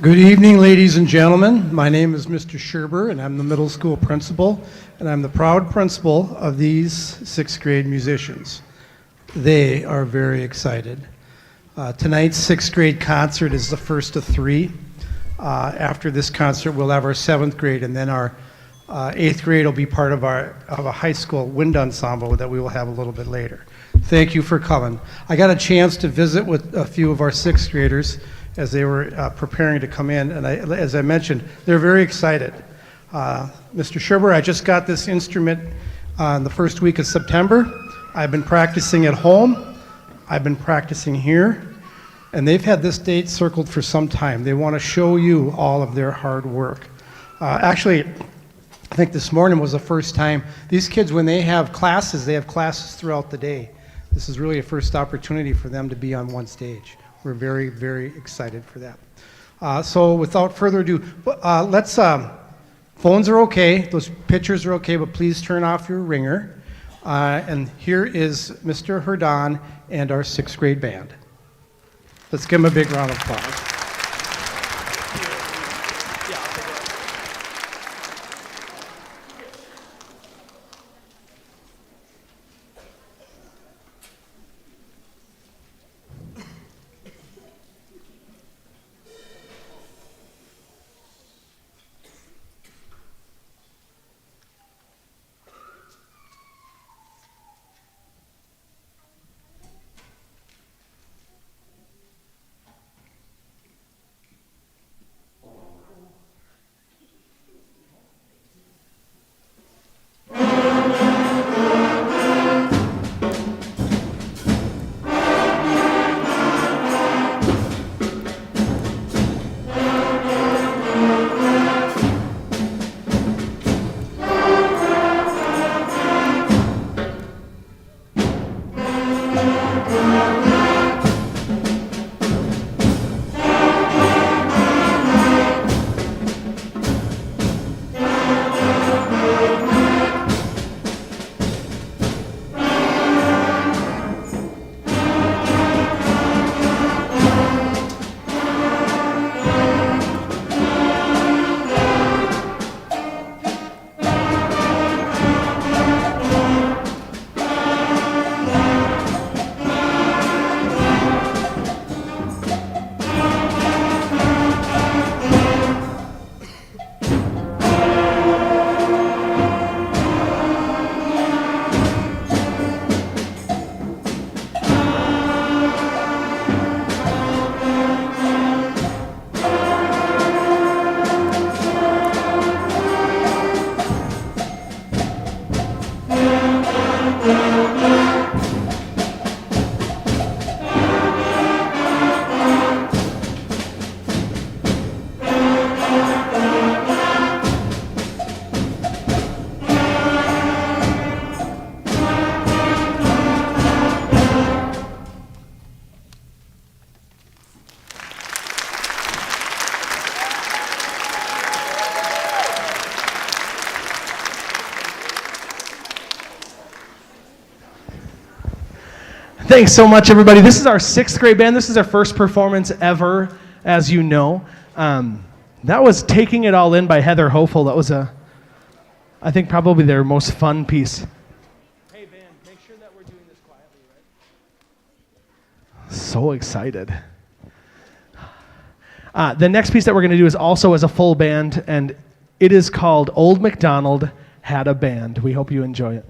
Good evening, ladies and gentlemen. My name is Mr. Scherber, and I'm the middle school principal, and I'm the proud principal of these sixth grade musicians. They are very excited. Tonight's sixth grade concert is the first of three. After this concert, we'll have our seventh grade, and then our eighth grade will be part of a high school wind ensemble that we will have a little bit later. Thank you for coming. I got a chance to visit with a few of our sixth graders as they were preparing to come in, and as I mentioned, they're very excited. Mr. Scherber, I just got this instrument in the first week of September. I've been practicing at home. I've been practicing here, and they've had this date circled for some time. They want to show you all of their hard work. Actually, I think this morning was the first time. These kids, when they have classes throughout the day. This is really a first opportunity for them to be on one stage. We're very, very excited for that. So without further ado, phones are okay, those pictures are okay, but please turn off your ringer. And here is Mr. Herdon and our sixth grade band. Let's give them a big round of applause. Thanks so much, everybody. This is our sixth grade band. This is our first performance ever, as you know. That was Taking It All In by Heather Hopeful. That was, I think, probably their most fun piece. Hey, band, make sure that we're doing this quietly, right? So excited. The next piece that we're going to do is also as a full band, and it is called Old MacDonald Had a Band. We hope you enjoy it.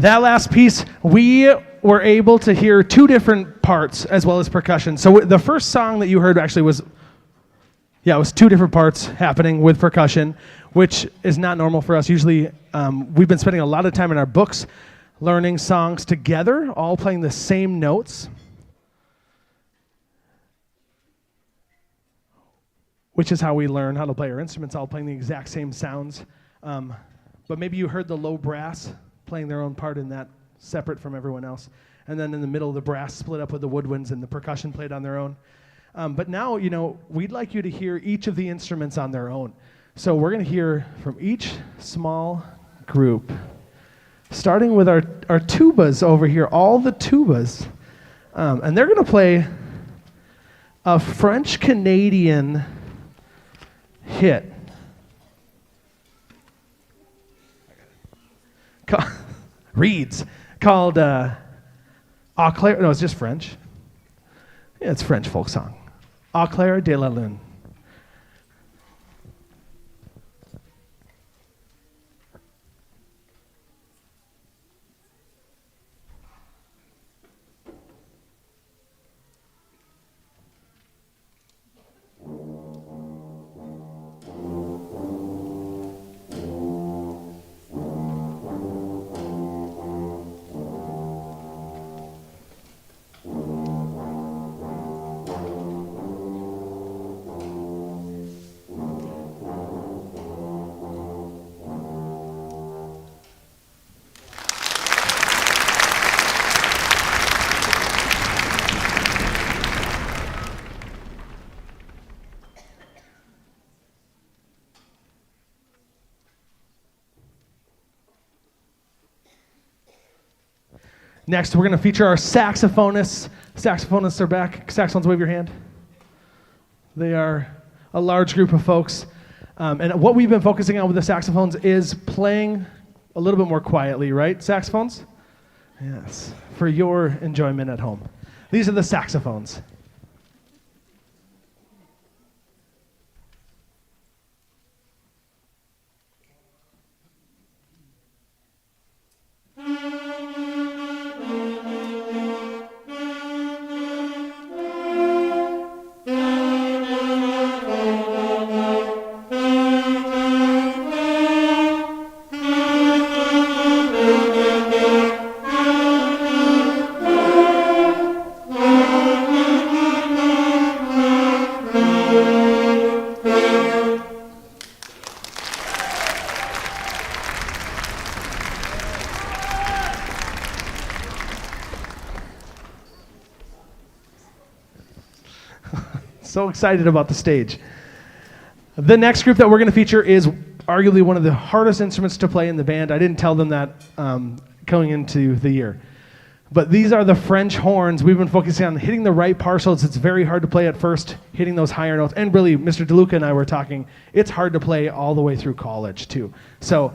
That last piece, we were able to hear two different parts as well as percussion. So the first song that you heard actually was, it was two different parts happening with percussion, which is not normal for us. Usually, we've been spending a lot of time in our books learning songs together, all playing the same notes, which is how we learn how to play our instruments, all playing the exact same sounds. But maybe you heard the low brass playing their own part in that, separate from everyone else. And then in the middle, the brass split up with the woodwinds and the percussion played on their own. But now, we'd like you to hear each of the instruments on their own. So we're going to hear from each small group, starting with our tubas over here, all the tubas. And they're going to play a French-Canadian hit. Reeds, called Au Clair. No, it's just French. Yeah, it's French folk song. Au clair de la lune. Next, we're going to feature our saxophonists. Saxophonists are back. Saxophones, wave your hand. They are a large group of folks. And what we've been focusing on with the saxophones is playing a little bit more quietly, right, saxophones? Yes, for your enjoyment at home. These are the saxophones. So excited about the stage. The next group that we're going to feature is arguably one of the hardest instruments to play in the band. I didn't tell them that going into the year. But these are the French horns. We've been focusing on hitting the right partials. It's very hard to play at first, hitting those higher notes. And really, Mr. DeLuca and I were talking, it's hard to play all the way through college, too. So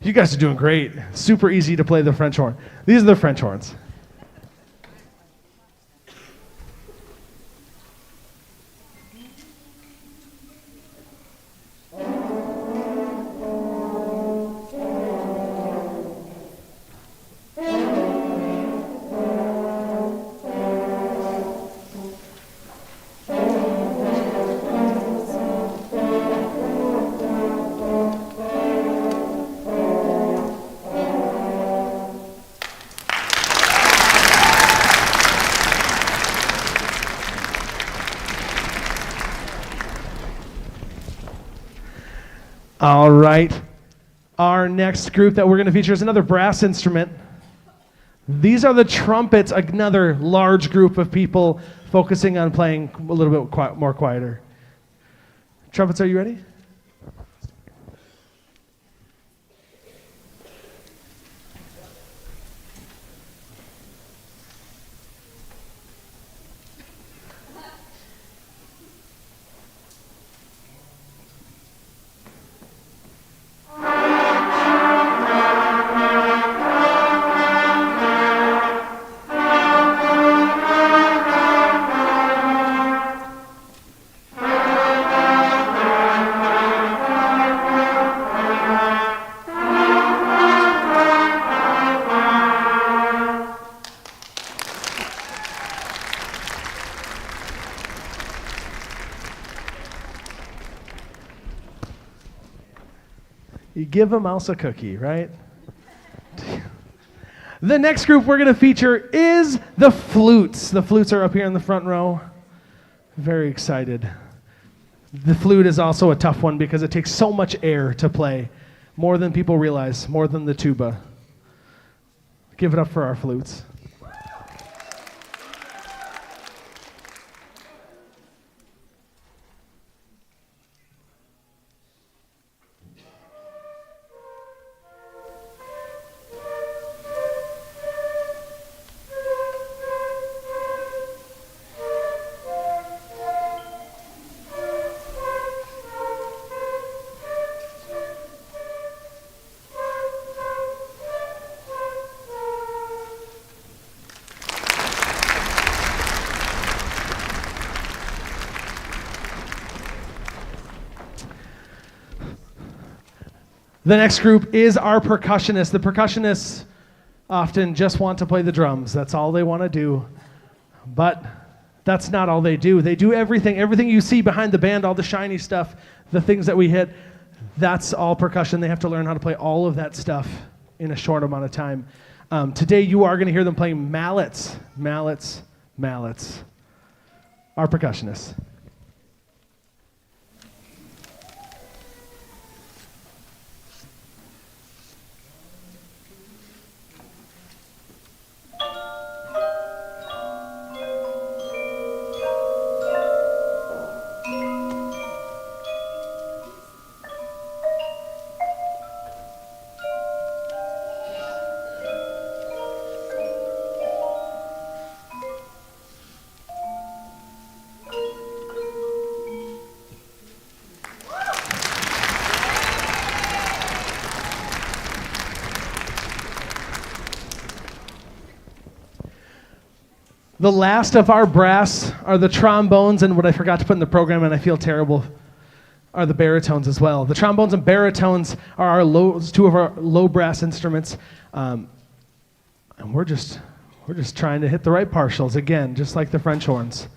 you guys are doing great. Super easy to play the French horn. These are the French horns. All right. Our next group that we're going to feature is another brass instrument. These are the trumpets, another large group of people focusing on playing a little bit more quieter. Trumpets, are you ready? You give a mouse a cookie, right? The next group we're going to feature is the flutes. The flutes are up here in the front row. Very excited. The flute is also a tough one because it takes so much air to play. More than people realize, more than the tuba. Give it up for our flutes. The next group is our percussionists. The percussionists often just want to play the drums. That's all they want to do. But that's not all they do. They do everything. Everything you see behind the band, all the shiny stuff, the things that we hit, that's all percussion. They have to learn how to play all of that stuff in a short amount of time. Today you are going to hear them playing mallets. Mallets, mallets. Our percussionists. The last of our brass are the trombones, and what I forgot to put in the program, and I feel terrible, are the baritones as well. The trombones and baritones are two of our low brass instruments, and we're just trying to hit the right partials again, just like the French horns.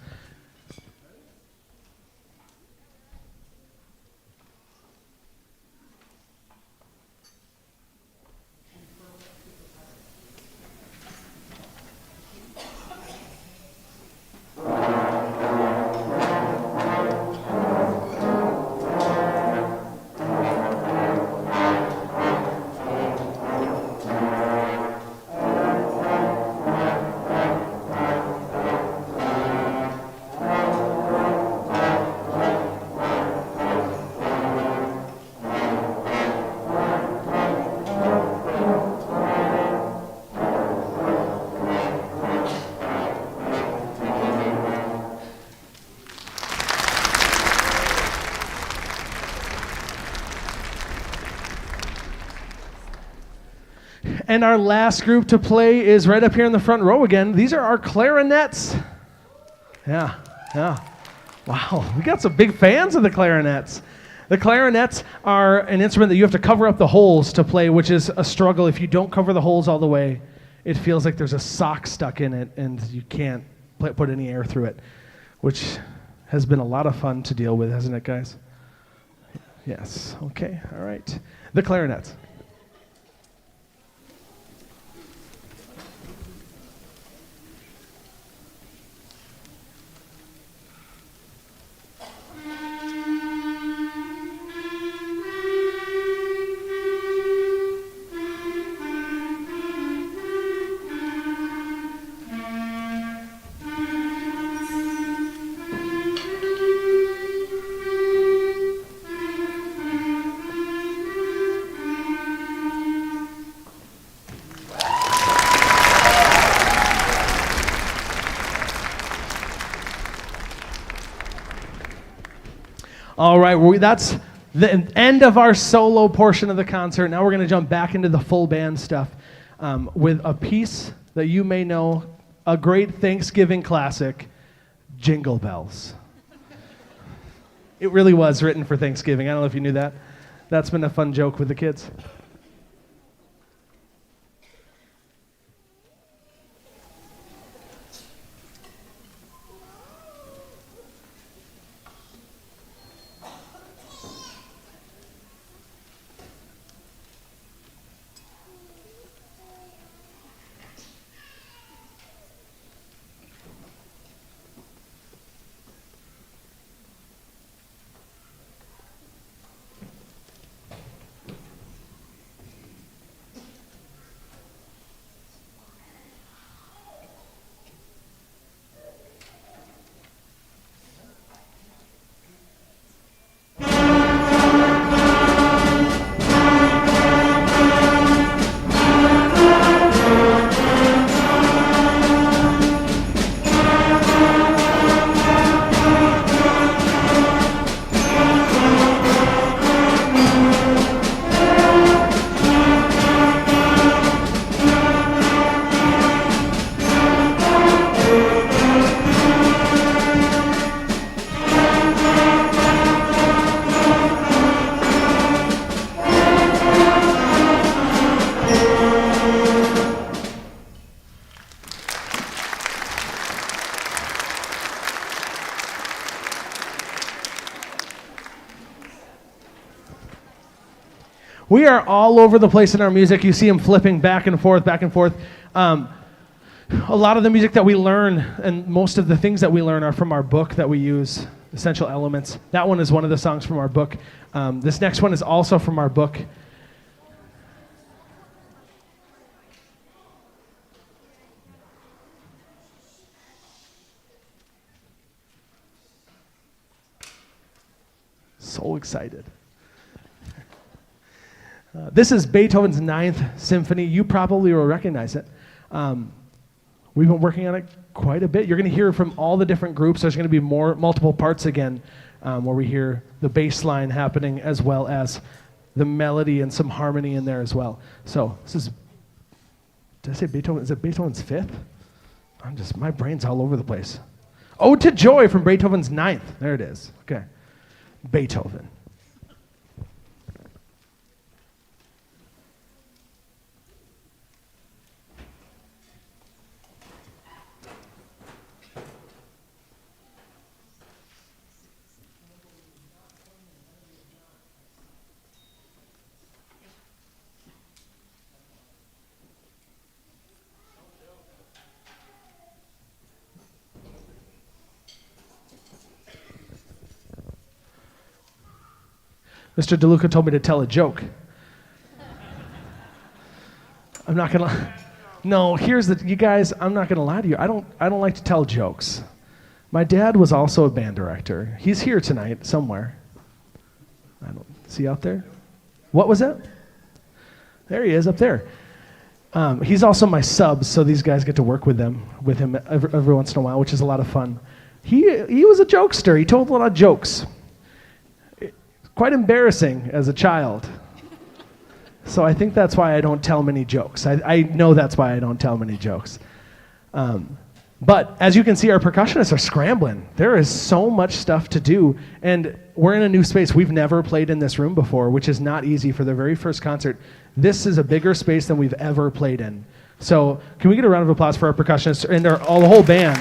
And our last group to play is right up here in the front row again. These are our clarinets. Yeah. Wow, we got some big fans of the clarinets. The clarinets are an instrument that you have to cover up the holes to play, which is a struggle. If you don't cover the holes all the way, it feels like there's a sock stuck in it and you can't put any air through it, which has been a lot of fun to deal with, hasn't it, guys? Yes, okay, all right. The clarinets. All right, that's the end of our solo portion of the concert. Now we're going to jump back into the full band stuff with a piece that you may know, a great Thanksgiving classic, Jingle Bells. It really was written for Thanksgiving. I don't know if you knew that. That's been a fun joke with the kids. We are all over the place in our music. You see them flipping back and forth, back and forth. A lot of the music that we learn and most of the things that we learn are from our book that we use, Essential Elements. That one is one of the songs from our book. This next one is also from our book. So excited. This is Beethoven's Ninth Symphony. You probably will recognize it. We've been working on it quite a bit. You're going to hear from all the different groups. There's going to be multiple parts again, where we hear the bass line happening as well as the melody and some harmony in there as well. So this is, did I say Beethoven? Is it Beethoven's Fifth? My brain's all over the place. Ode to Joy from Beethoven's Ninth. There it is. Okay. Beethoven. Mr. DeLuca told me to tell a joke. I'm not gonna. No, you guys. I'm not gonna lie to you. I don't like to tell jokes. My dad was also a band director. He's here tonight somewhere. I don't see out there. What was that? There he is up there. He's also my sub, so these guys get to work with him every once in a while, which is a lot of fun. He was a jokester. He told a lot of jokes. Quite embarrassing as a child. So I think that's why I don't tell many jokes. I know that's why I don't tell many jokes. But as you can see, our percussionists are scrambling. There is so much stuff to do, and we're in a new space. We've never played in this room before, which is not easy for their very first concert. This is a bigger space than we've ever played in. So can we get a round of applause for our percussionists and the whole band?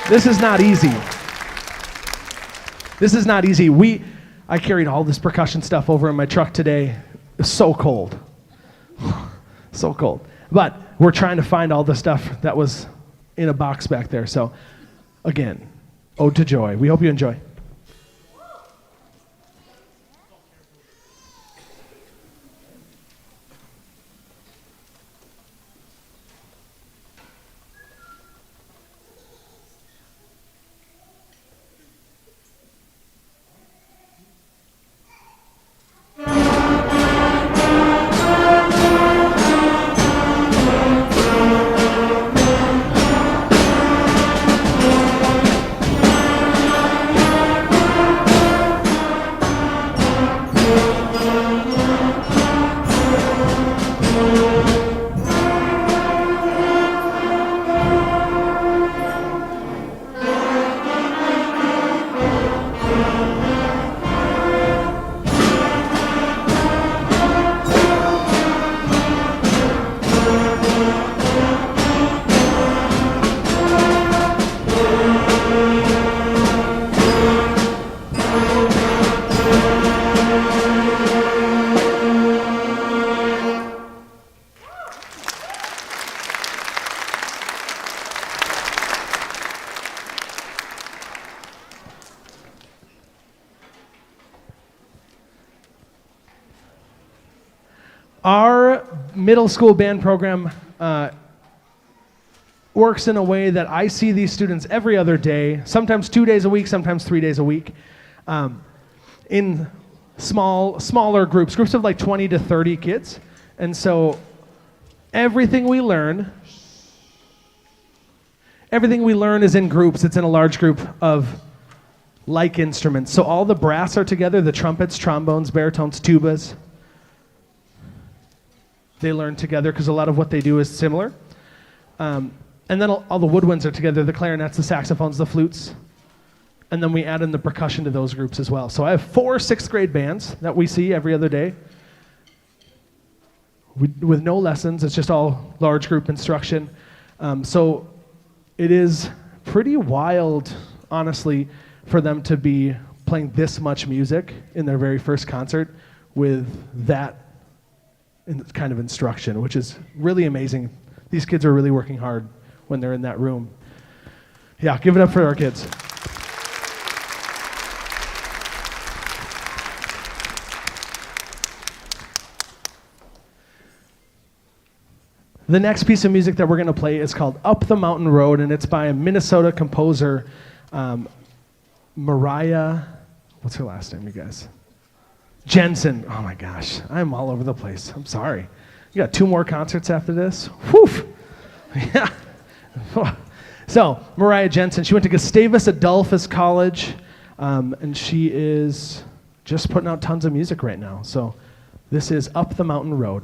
This is not easy. This is not easy. I carried all this percussion stuff over in my truck today. It's so cold. So cold. But we're trying to find all the stuff that was in a box back there. So, again, Ode to Joy. We hope you enjoy. Our middle school band program works in a way that I see these students every other day, sometimes 2 days a week, sometimes 3 days a week, in smaller groups of like 20 to 30 kids. And so everything we learn is in groups. It's in a large group of like instruments. So all the brass are together, the trumpets, trombones, baritones, tubas. They learn together because a lot of what they do is similar. And then all the woodwinds are together, the clarinets, the saxophones, the flutes. And then we add in the percussion to those groups as well. So I have 4 6th grade bands that we see every other day with no lessons. It's just all large group instruction. So it is pretty wild, honestly, for them to be playing this much music in their very first concert with that kind of instruction, which is really amazing. These kids are really working hard when they're in that room. Yeah, give it up for our kids. The next piece of music that we're going to play is called Up the Mountain Road, and it's by a Minnesota composer, Mariah, what's her last name, you guys? Jensen. Oh my gosh, I'm all over the place. I'm sorry. You got 2 more concerts after this? Whew. Yeah. So, Mariah Jensen, she went to Gustavus Adolphus College, and she is just putting out tons of music right now. So, this is Up the Mountain Road.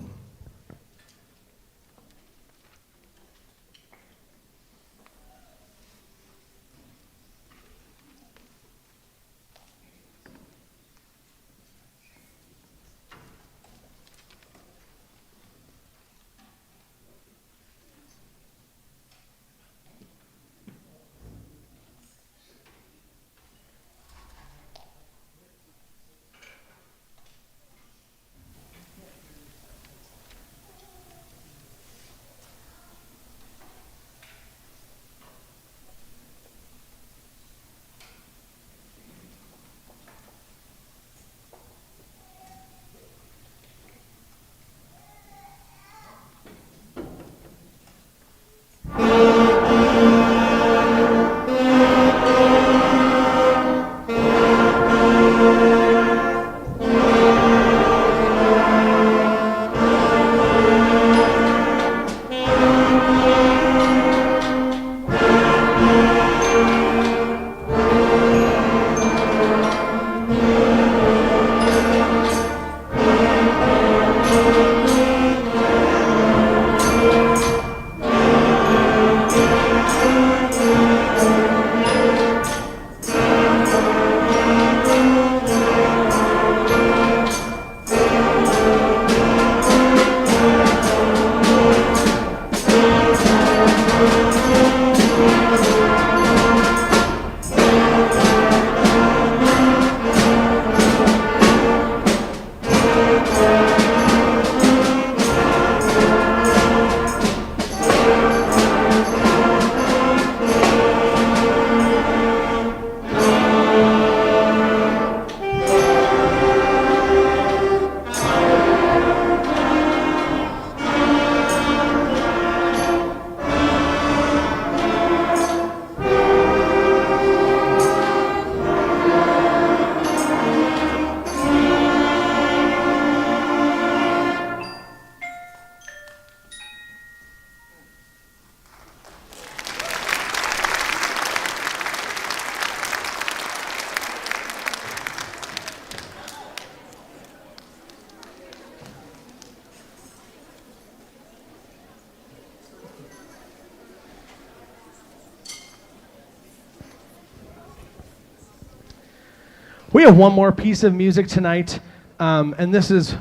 We have one more piece of music tonight, and this is,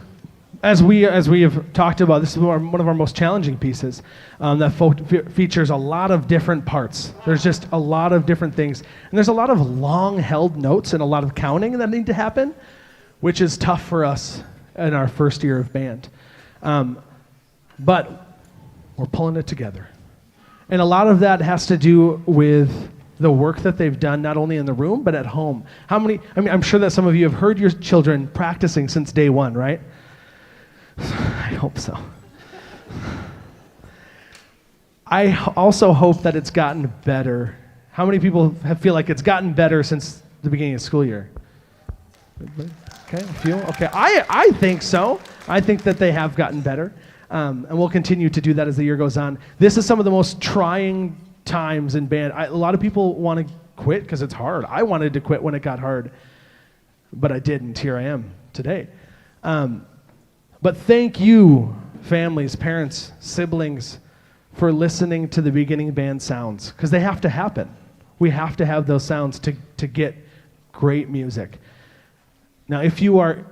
as we have talked about, this is one of our most challenging pieces that features a lot of different parts. There's just a lot of different things, and there's a lot of long-held notes and a lot of counting that need to happen, which is tough for us in our first year of band. But we're pulling it together. And a lot of that has to do with the work that they've done, not only in the room, but at home. I'm sure that some of you have heard your children practicing since day one, right? I hope so. I also hope that it's gotten better. How many people feel like it's gotten better since the beginning of school year? Okay, a few? Okay, I think so. I think that they have gotten better. And we'll continue to do that as the year goes on. This is some of the most trying times in band. A lot of people want to quit because it's hard. I wanted to quit when it got hard, but I didn't. Here I am today. But thank you, families, parents, siblings, for listening to the beginning band sounds, because they have to happen. We have to have those sounds to get great music. Now, if you are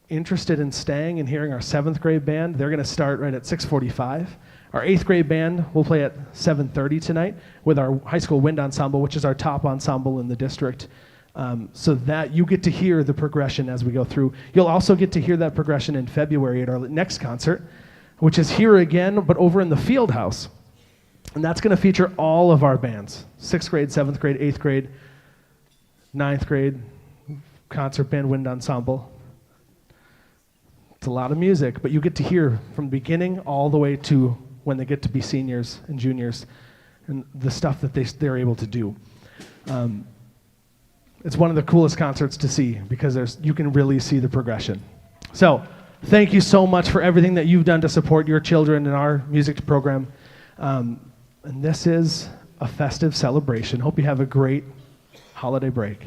interested in staying and hearing our 7th grade band, they're going to start right at 6:45. Our 8th grade band will play at 7:30 tonight with our high school wind ensemble, which is our top ensemble in the district. so that you get to hear the progression as we go through. You'll also get to hear that progression in February at our next concert, which is here again, but over in the field house. And that's going to feature all of our bands, 6th grade, 7th grade, 8th grade, 9th grade, concert band, wind ensemble. It's a lot of music, but you get to hear from the beginning all the way to when they get to be seniors and juniors and the stuff that they're able to do. It's one of the coolest concerts to see because you can really see the progression. So thank you so much for everything that you've done to support your children in our music program. And this is a festive celebration. Hope you have a great holiday break.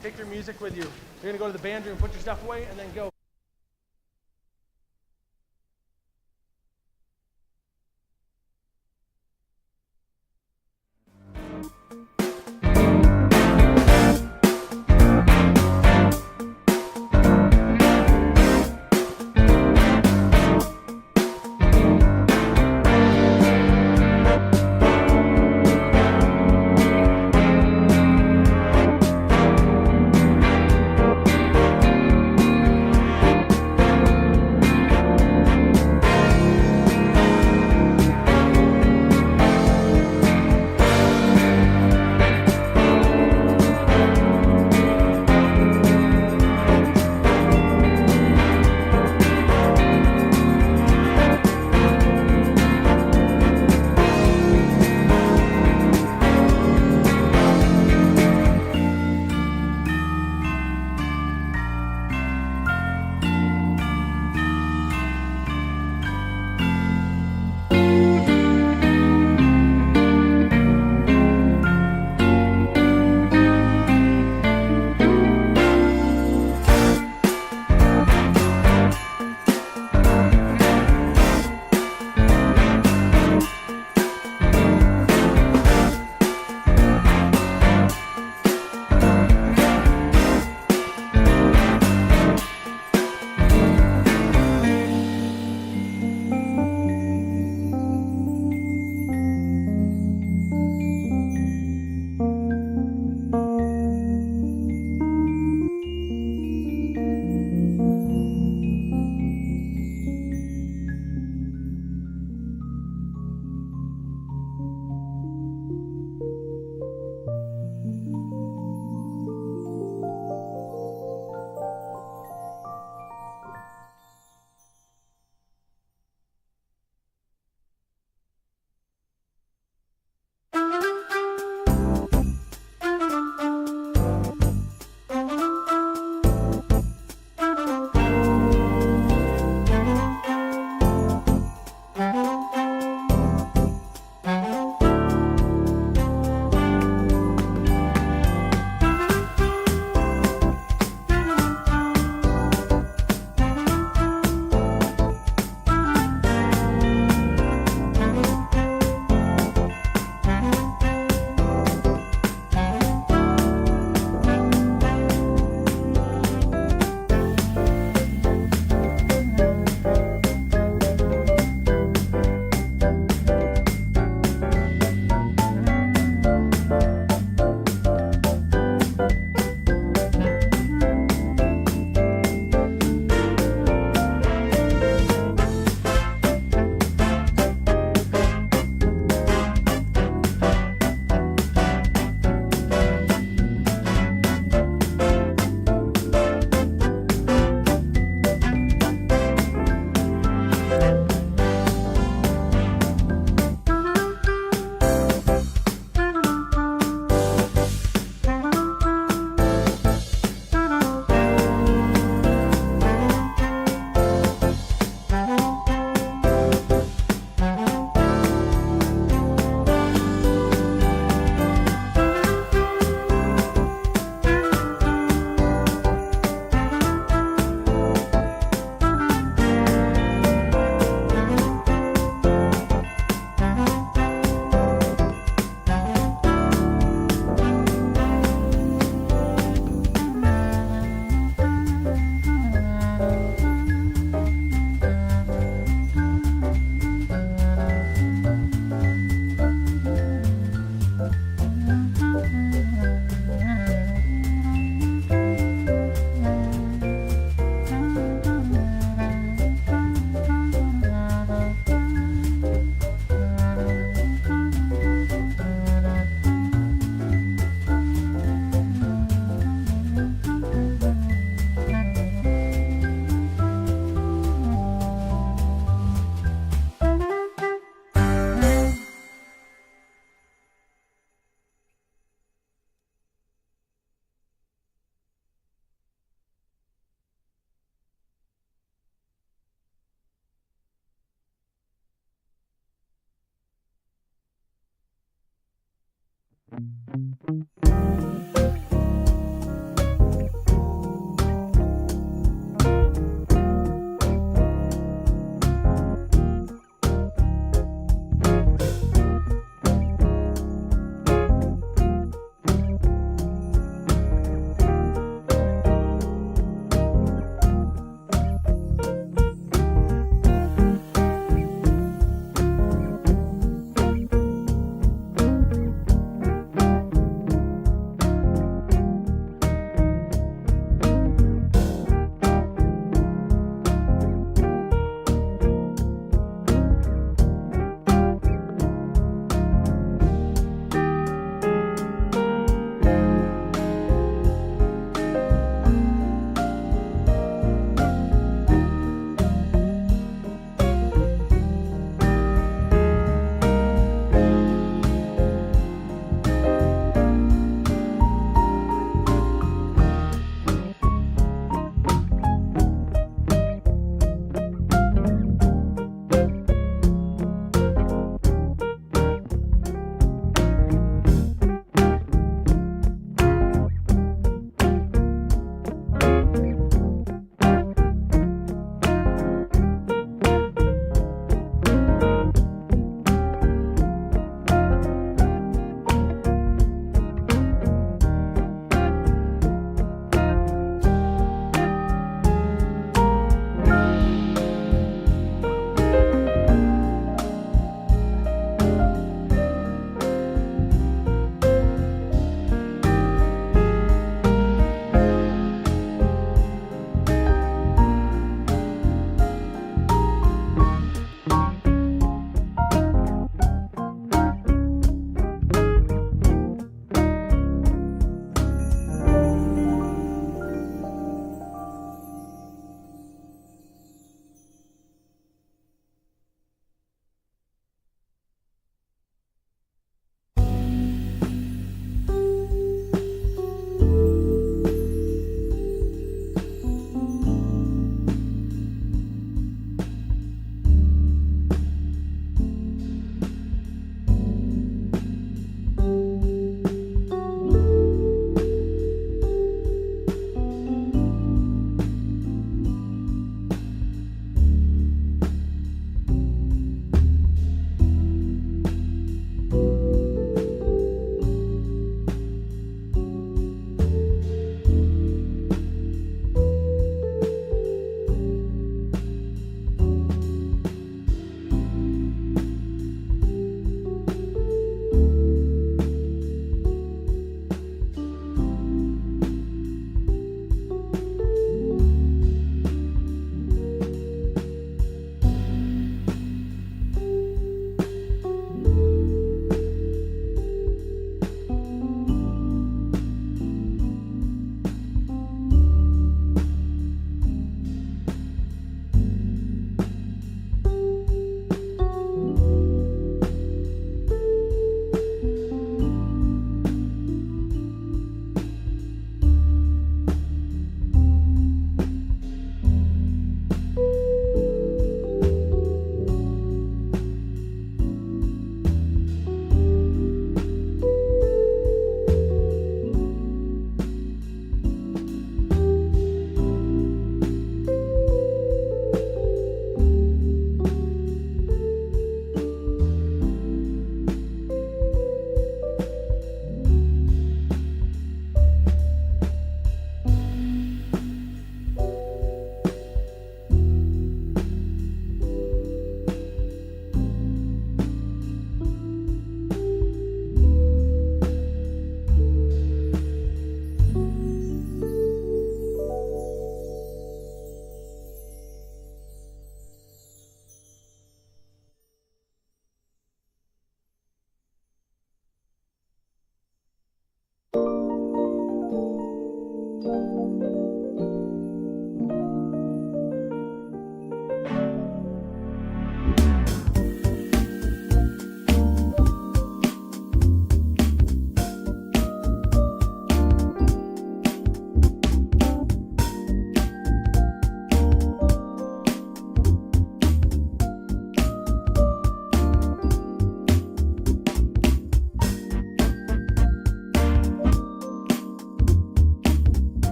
Take your music with you. You're gonna go to the band room, put your stuff away, and then go.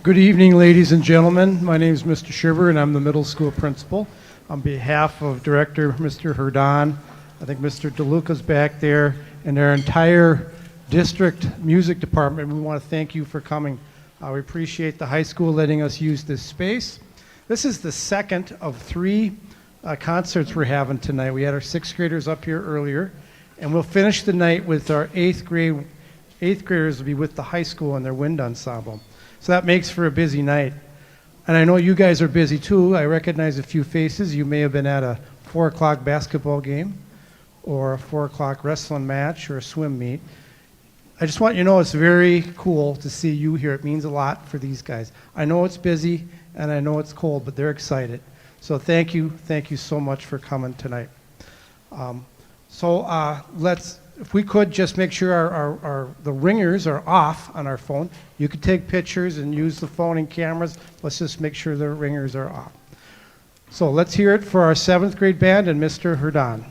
Good evening, ladies and gentlemen. My name is Mr. Sherber, and I'm the middle school principal. On behalf of Director Mr. Herdan, I think Mr. DeLuca's back there, and our entire district music department, we want to thank you for coming. We appreciate the high school letting us use this space. This is the second of three concerts we're having tonight. We had our sixth graders up here earlier, and we'll finish the night with our eighth graders will be with the high school and their wind ensemble. So that makes for a busy night. And I know you guys are busy too. I recognize a few faces. You may have been at a 4 o'clock basketball game or a 4 o'clock wrestling match or a swim meet. I just want you to know it's very cool to see you here. It means a lot for these guys. I know it's busy and I know it's cold, but they're excited. So thank you so much for coming tonight. Let's, if we could just make sure the ringers are off on our phone. You could take pictures and use the phone and cameras. Let's just make sure the ringers are off. So let's hear it for our 7th grade band and Mr. Herdan.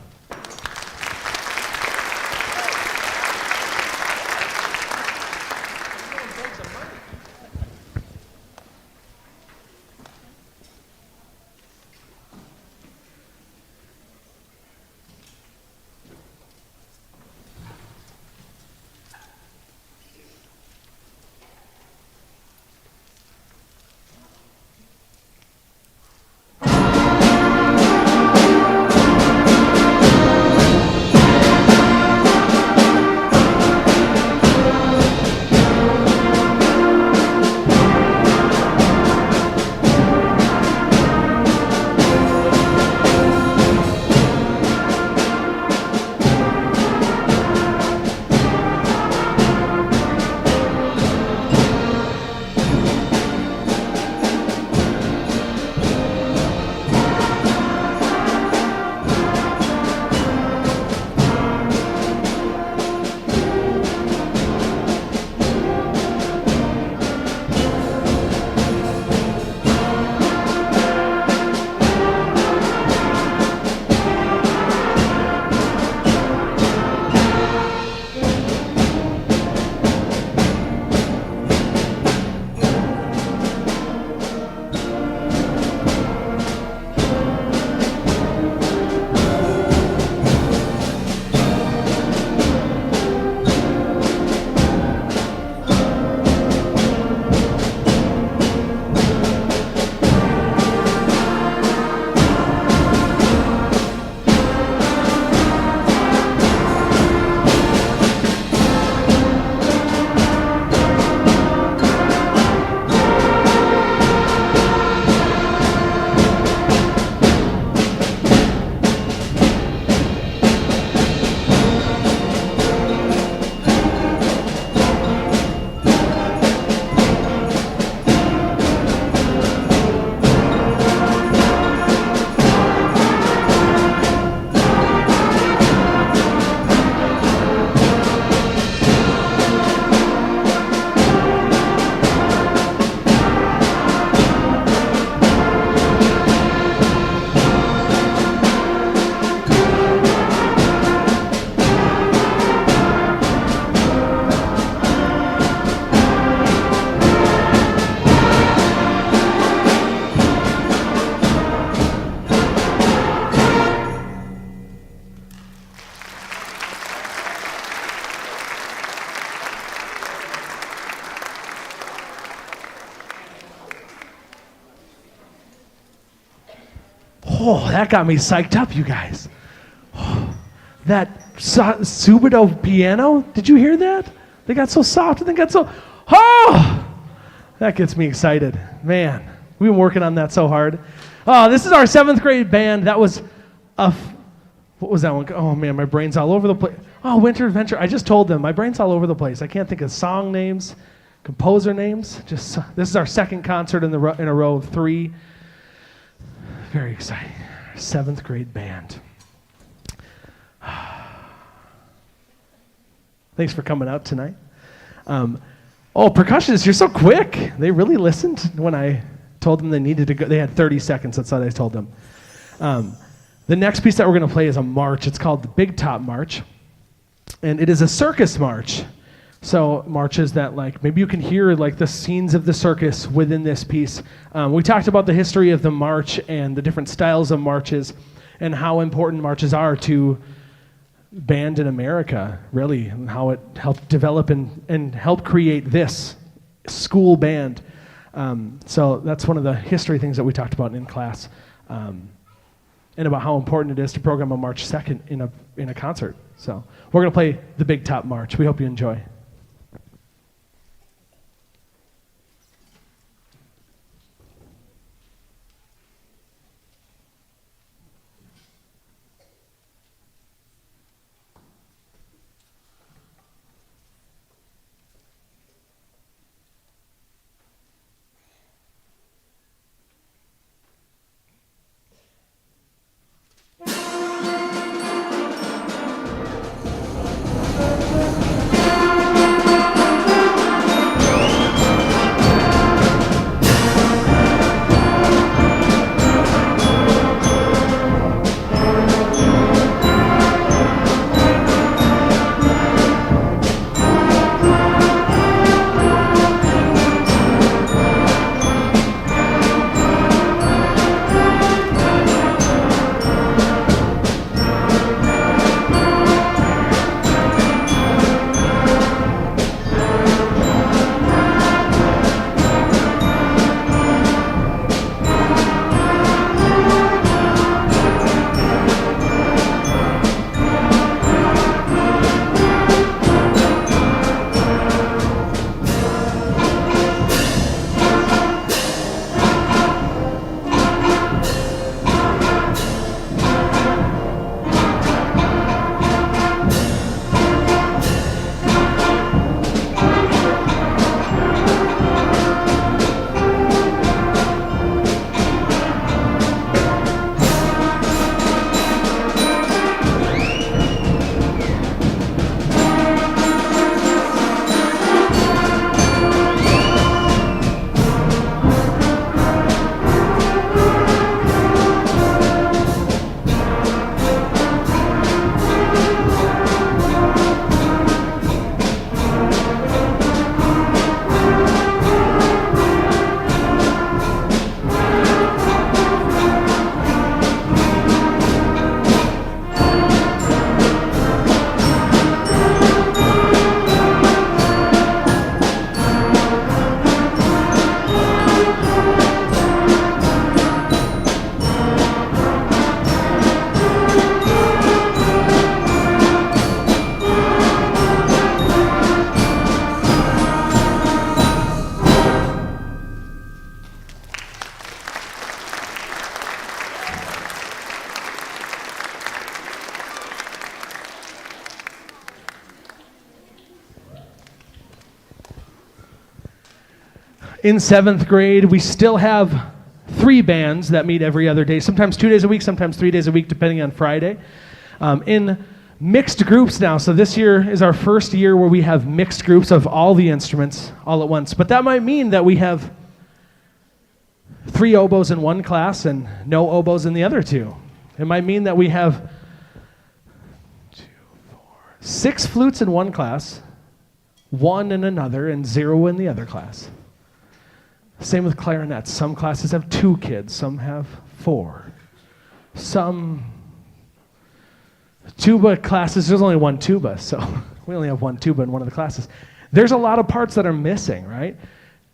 Oh, that got me psyched up, you guys. Oh, that Subito piano, did you hear that? They got so soft and they got so, oh, that gets me excited. Man, we've been working on that so hard. Oh, this is our 7th grade band. That was what was that one? Oh man, my brain's all over the place. Oh, Winter Adventure. I just told them, my brain's all over the place. I can't think of song names, composer names. This is our 2nd concert in a row of 3. Very exciting. 7th grade band. Thanks for coming out tonight. Percussionists, you're so quick. They really listened when I told them they needed to go. They had 30 seconds. That's what I told them. The next piece that we're going to play is a march. It's called the Big Top March. And it is a circus march. So marches that like, maybe you can hear like the scenes of the circus within this piece. We talked about the history of the march and the different styles of marches and how important marches are to band in America, really, and how it helped develop and help create this school band. So that's one of the history things that we talked about in class, and about how important it is to program a March 2nd in a concert. So we're going to play the Big Top March. We hope you enjoy. In 7th grade, we still have 3 bands that meet every other day, sometimes 2 days a week, sometimes 3 days a week, depending on Friday. In mixed groups now, so this year is our first year where we have mixed groups of all the instruments all at once. But that might mean that we have 3 oboes in one class and no oboes in the other 2. It might mean that we have 6 flutes in one class, 1 in another, and 0 in the other class. Same with clarinets. Some classes have 2 kids, some have 4. Some tuba classes, there's only 1 tuba, so we only have 1 tuba in one of the classes. There's a lot of parts that are missing, right,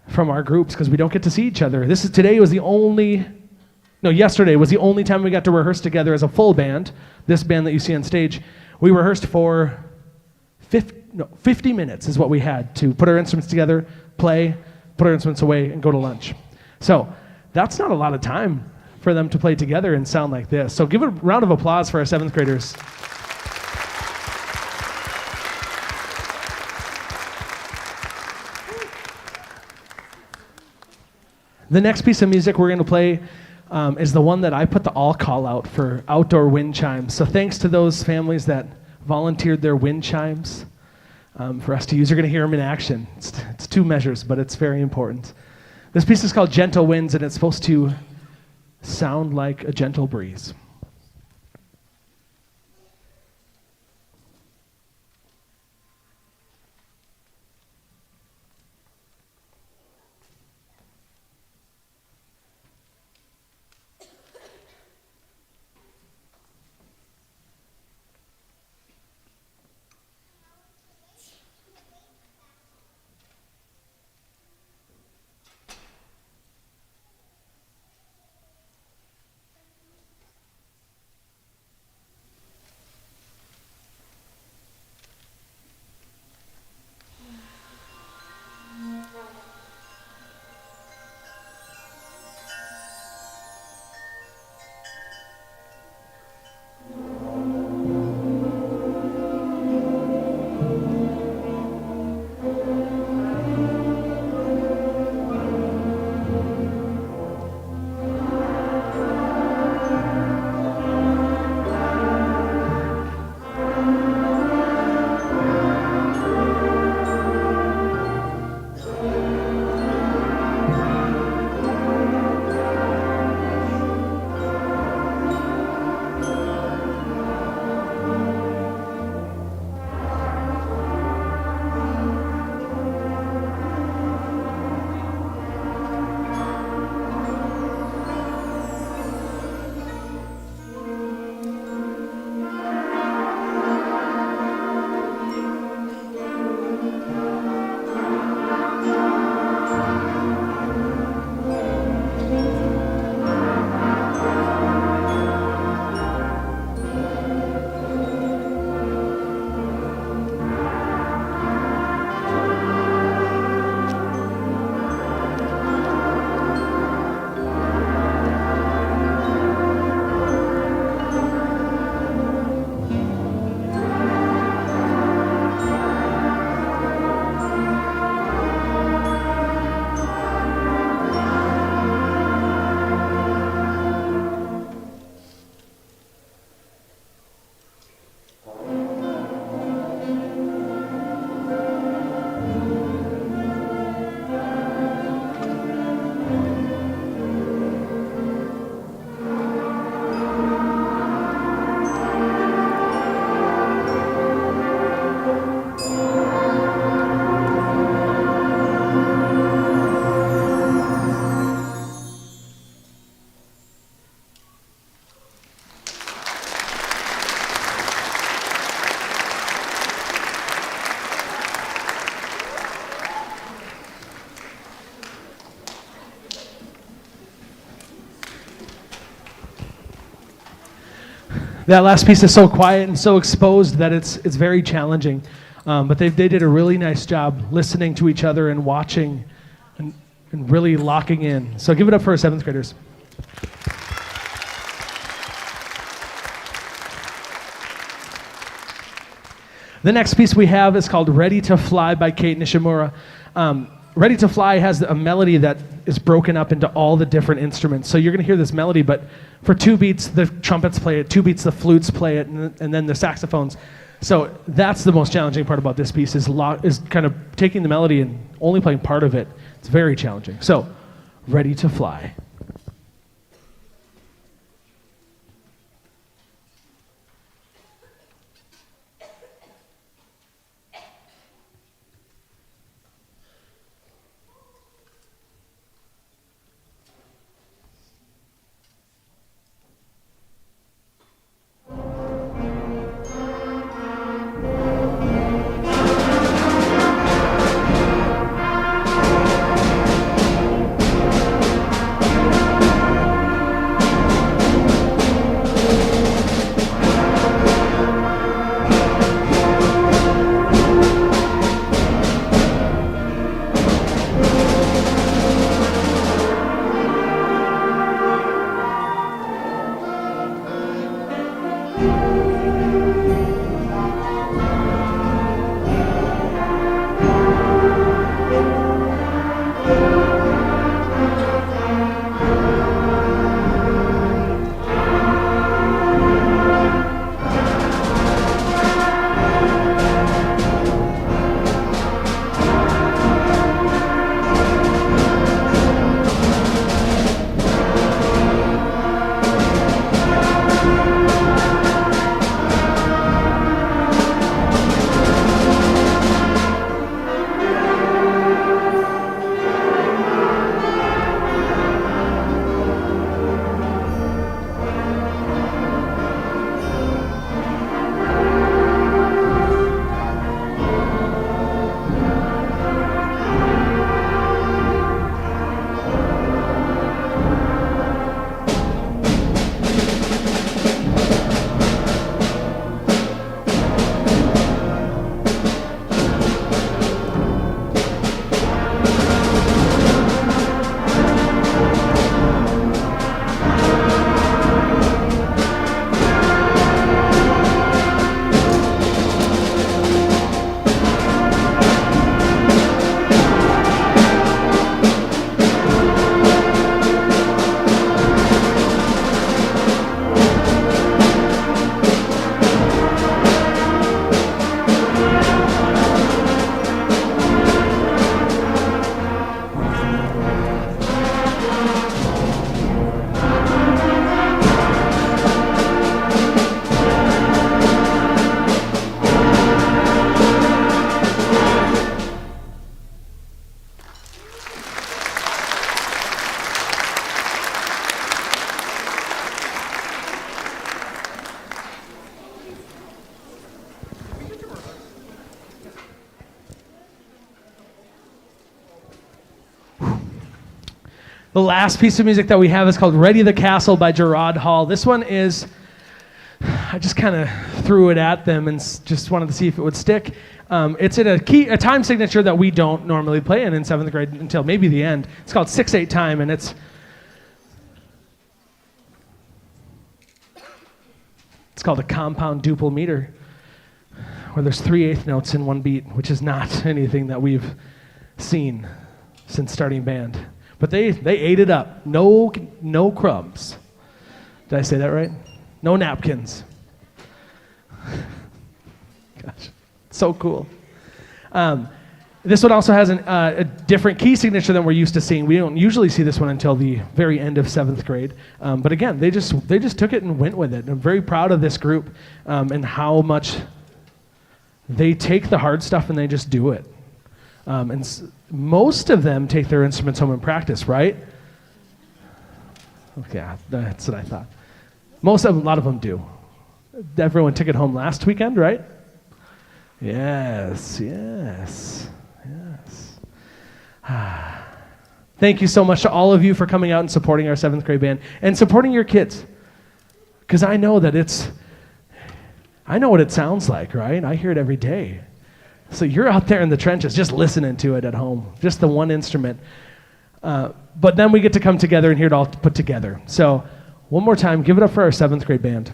from our groups because we don't get to see each other. Yesterday was the only time we got to rehearse together as a full band, this band that you see on stage. We rehearsed for 50 minutes is what we had to put our instruments together, play, put our instruments away, and go to lunch. So that's not a lot of time for them to play together and sound like this. So give a round of applause for our 7th graders. The next piece of music we're going to play is the one that I put the all call out for outdoor wind chimes. So thanks to those families that volunteered their wind chimes for us to use. You're going to hear them in action. It's 2 measures, but it's very important. This piece is called Gentle Winds, and it's supposed to sound like a gentle breeze. that last piece is so quiet and so exposed that it's very challenging. But they did a really nice job listening to each other and watching and really locking in. So give it up for our 7th graders. The next piece we have is called Ready to Fly by Kate Nishimura. Ready to Fly has a melody that is broken up into all the different instruments. So you're going to hear this melody, but for 2 beats, the trumpets play it, 2 beats, the flutes play it, and then the saxophones. So that's the most challenging part about this piece is kind of taking the melody and only playing part of it. It's very challenging. So, Ready to Fly. The last piece of music that we have is called Ready the Castle by Gerard Hall. This one is, I just kind of threw it at them and just wanted to see if it would stick. It's in a time signature that we don't normally play in 7th grade until maybe the end. It's called 6/8 time, and it's called a compound duple meter, where there's 3/8 notes in one beat, which is not anything that we've seen since starting band. But they ate it up. No crumbs. Did I say that right? No napkins. Gosh, so cool. This one also has a different key signature than we're used to seeing. We don't usually see this one until the very end of 7th grade. But again, they just took it and went with it. I'm very proud of this group and how much they take the hard stuff and they just do it. Most of them take their instruments home and practice, right? Okay, that's what I thought. A lot of them do. Everyone took it home last weekend, right? Yes. Thank you so much to all of you for coming out and supporting our 7th grade band and supporting your kids. Because I know that I know what it sounds like, right? I hear it every day. So you're out there in the trenches just listening to it at home, just the one instrument. But then we get to come together and hear it all put together. So one more time, give it up for our 7th grade band.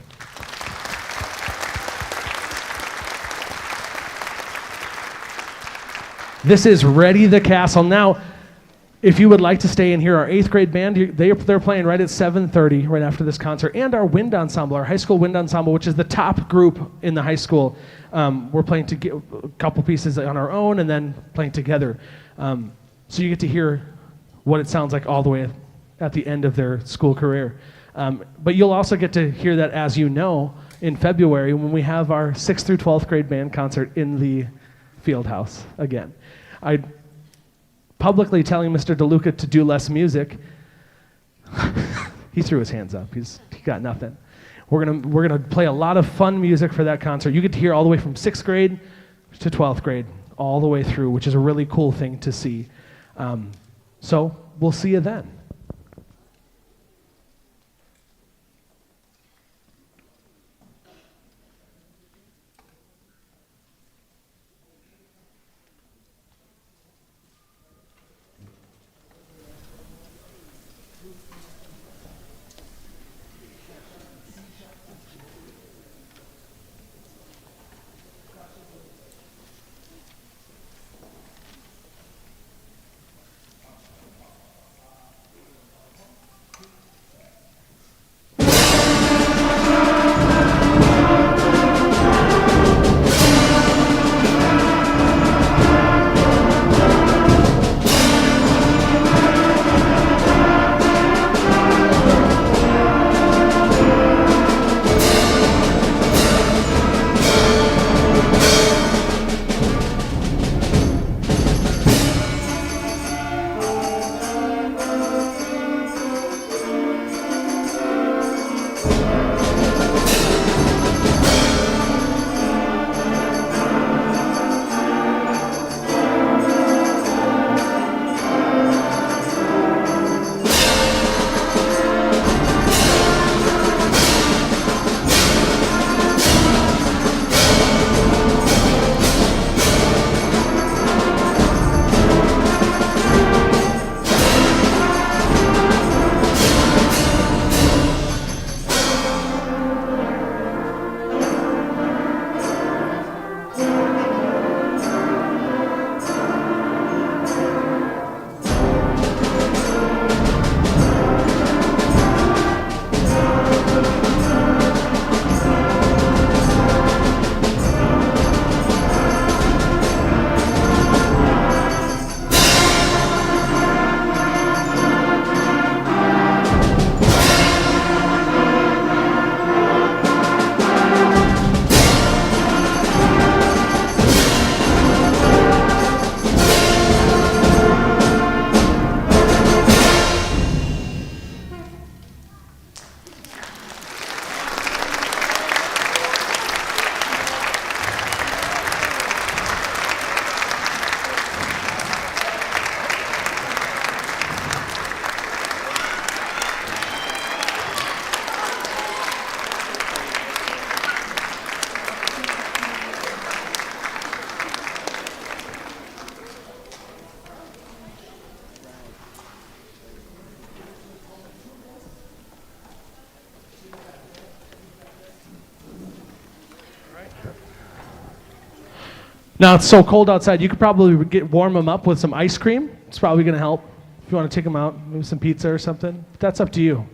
This is Ready the Castle. Now, if you would like to stay and hear our 8th grade band, they're playing right at 7:30, right after this concert, and our wind ensemble, our high school wind ensemble, which is the top group in the high school. We're playing a couple pieces on our own and then playing together. So you get to hear what it sounds like all the way at the end of their school career. But you'll also get to hear that, as you know, in February when we have our 6th through 12th grade band concert in the field house again. I publicly telling Mr. DeLuca to do less music. He threw his hands up. He got nothing. We're gonna play a lot of fun music for that concert. You get to hear all the way from 6th grade to 12th grade, all the way through, which is a really cool thing to see. So we'll see you then. Now it's so cold outside, you could probably warm them up with some ice cream. It's probably going to help. If you want to take them out, maybe some pizza or something. But that's up to you.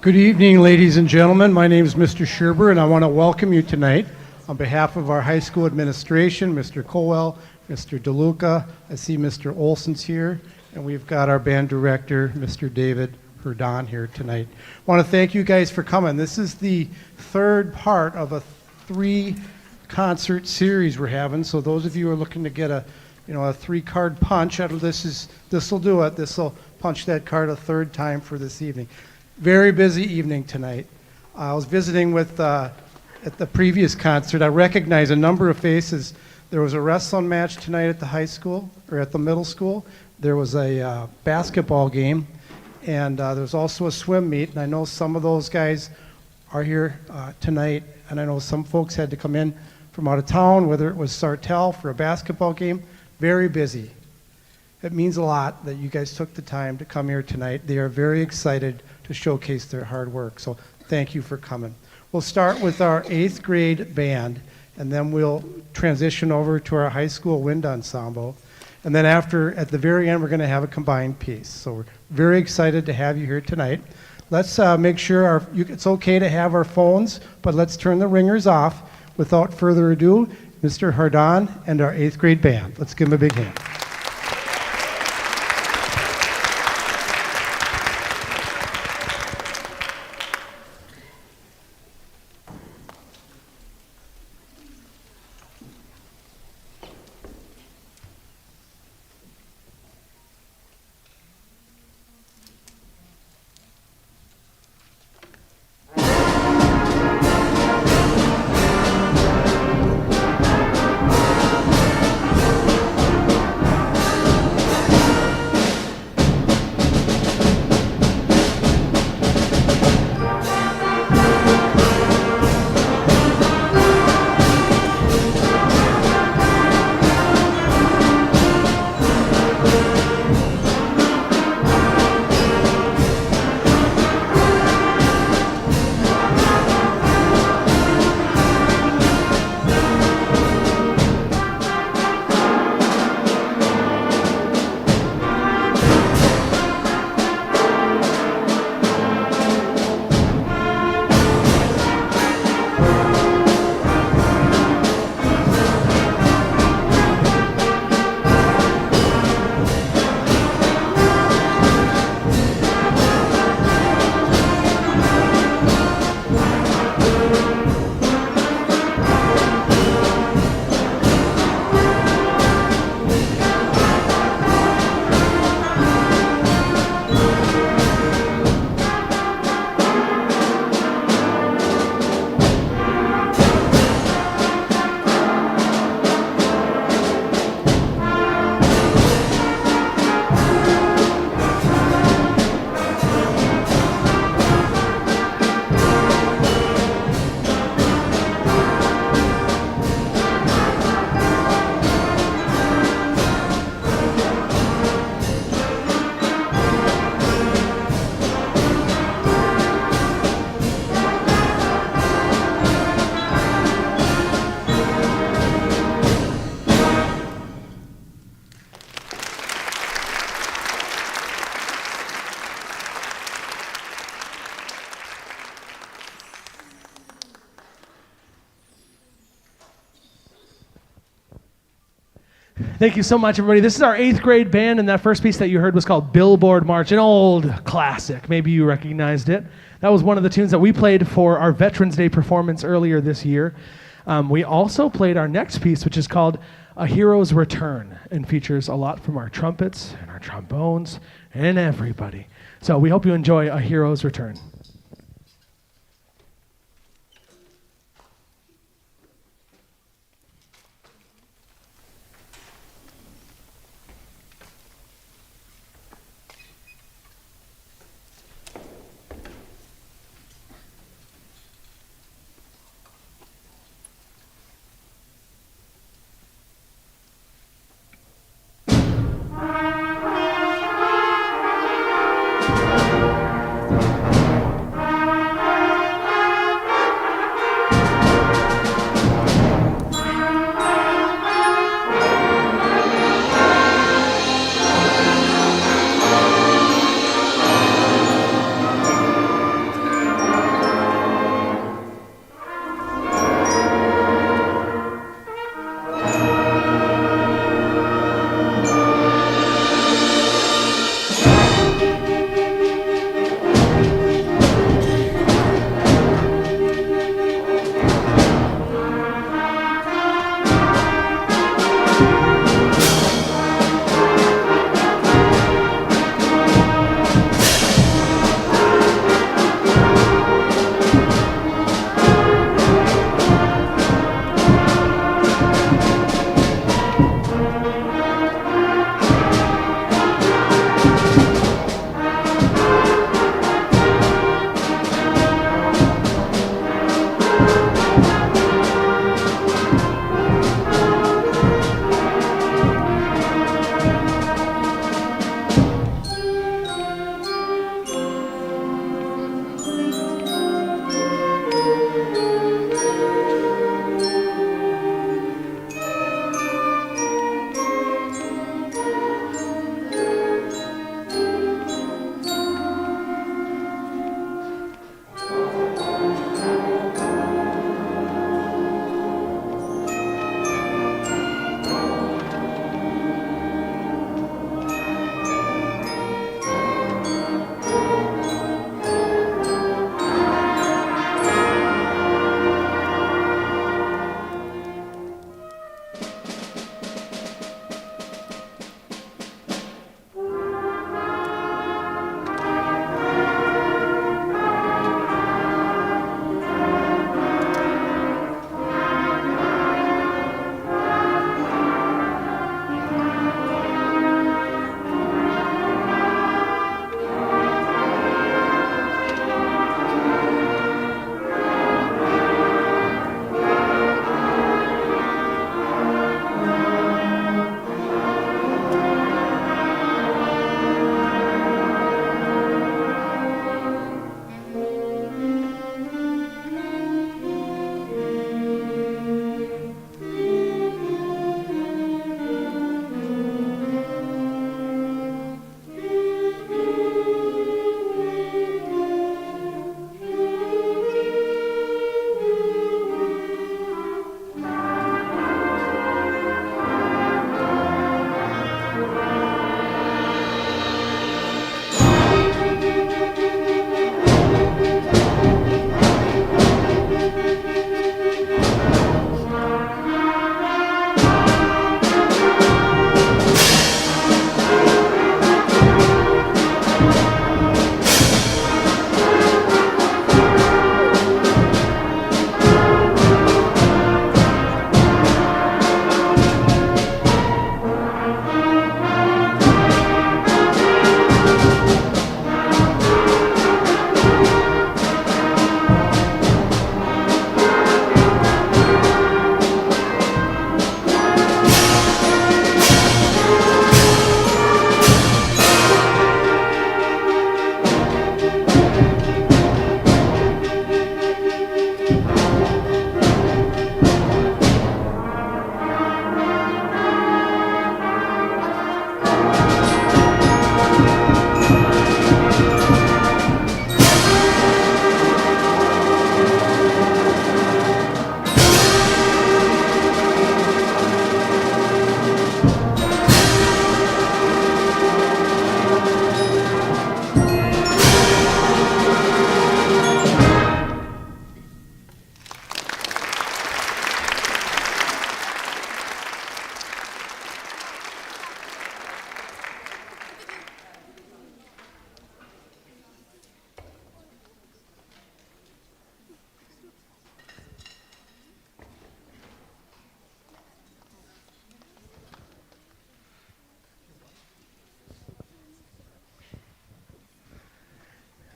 Good evening, ladies and gentlemen. My name is Mr. Sherber, and I want to welcome you tonight on behalf of our high school administration, Mr. Colwell, Mr. DeLuca. I see Mr. Olson's here, and we've got our band director, Mr. David Herdon, here tonight. I want to thank you guys for coming. This is the third part of a 3-concert series we're having. So those of you who are looking to get a 3-card punch, this will do it. This will punch that card a third time for this evening. Very busy evening tonight. I was visiting with at the previous concert. I recognize a number of faces. There was a wrestling match tonight at the high school or at the middle school. There was a basketball game, and there was also a swim meet. And I know some of those guys are here tonight, and I know some folks had to come in from out of town, whether it was Sartell for a basketball game. Very busy. It means a lot that you guys took the time to come here tonight. They are very excited to showcase their hard work. So thank you for coming. We'll start with our 8th grade band, and then we'll transition over to our high school wind ensemble. And then at the very end, we're going to have a combined piece. So we're very excited to have you here tonight. Let's make sure it's okay to have our phones, but let's turn the ringers off. Without further ado, Mr. Hardon and our 8th grade band. Let's give them a big hand. Thank you so much, everybody. This is our 8th grade band, and that first piece that you heard was called Billboard March, an old classic. Maybe you recognized it. That was one of the tunes that we played for our Veterans Day performance earlier this year. We also played our next piece, which is called A Hero's Return, and features a lot from our trumpets and our trombones and everybody. So we hope you enjoy A Hero's Return.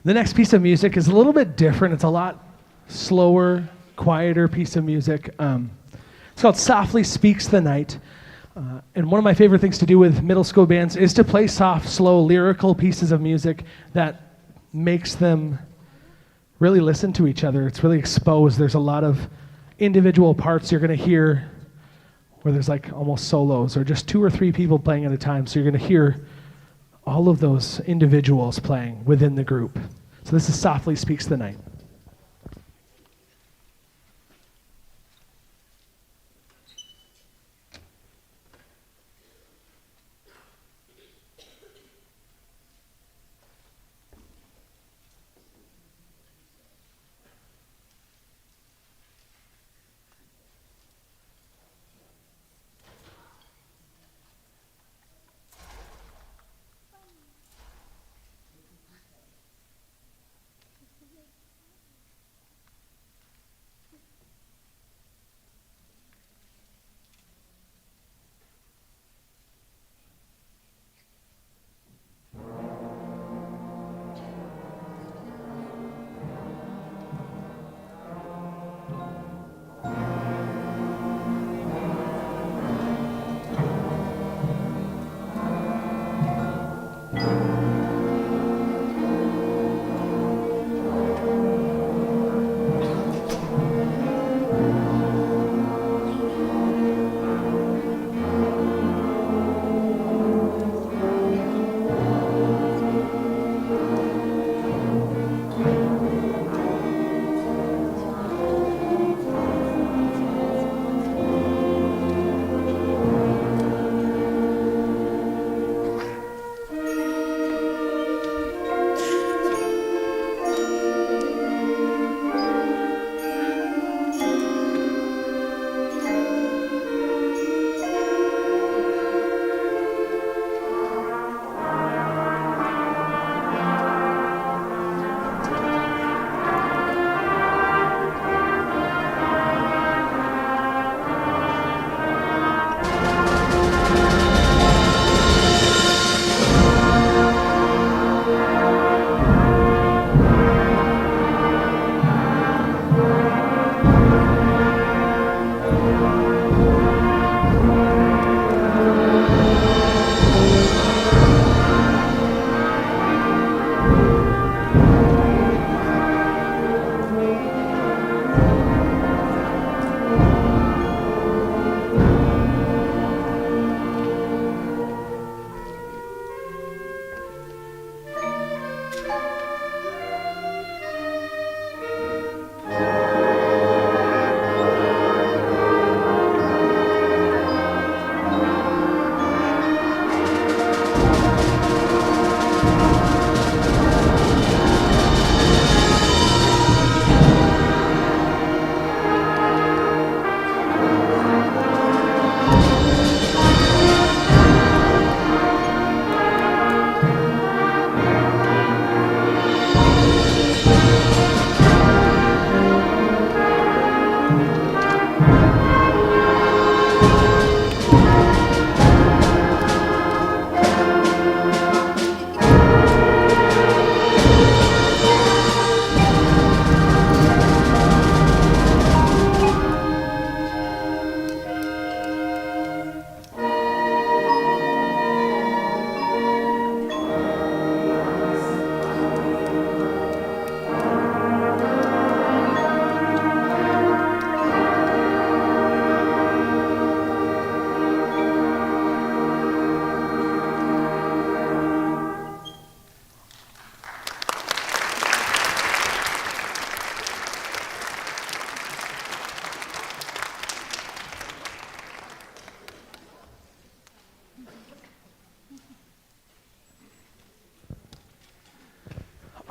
The next piece of music is a little bit different. It's a lot slower, quieter piece of music. It's called Softly Speaks the Night. And one of my favorite things to do with middle school bands is to play soft, slow, lyrical pieces of music that makes them really listen to each other. It's really exposed. There's a lot of individual parts you're going to hear where there's like almost solos or just 2 or 3 people playing at a time. So you're going to hear all of those individuals playing within the group. So this is Softly Speaks the Night.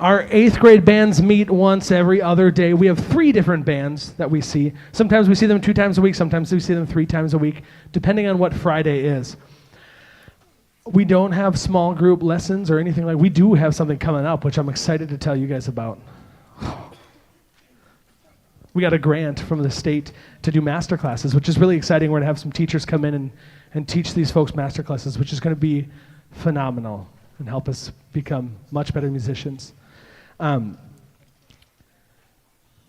Our 8th grade bands meet once every other day. We have 3 different bands that we see. Sometimes we see them 2 times a week, sometimes we see them 3 times a week, depending on what Friday is. We don't have small group lessons or anything like. We do have something coming up, which I'm excited to tell you guys about. We got a grant from the state to do master classes, which is really exciting. We're going to have some teachers come in and teach these folks master classes, which is going to be phenomenal and help us become much better musicians.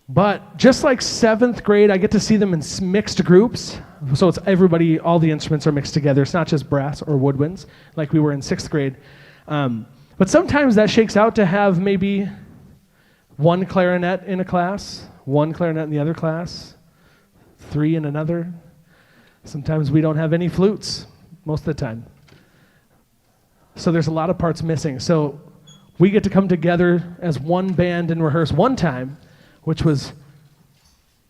But just like 7th grade, I get to see them in mixed groups. So it's everybody, all the instruments are mixed together. It's not just brass or woodwinds like we were in 6th grade. But sometimes that shakes out to have maybe one clarinet in a class, one clarinet in the other class, 3 in another. Sometimes we don't have any flutes most of the time. So there's a lot of parts missing. So we get to come together as one band and rehearse one time, which was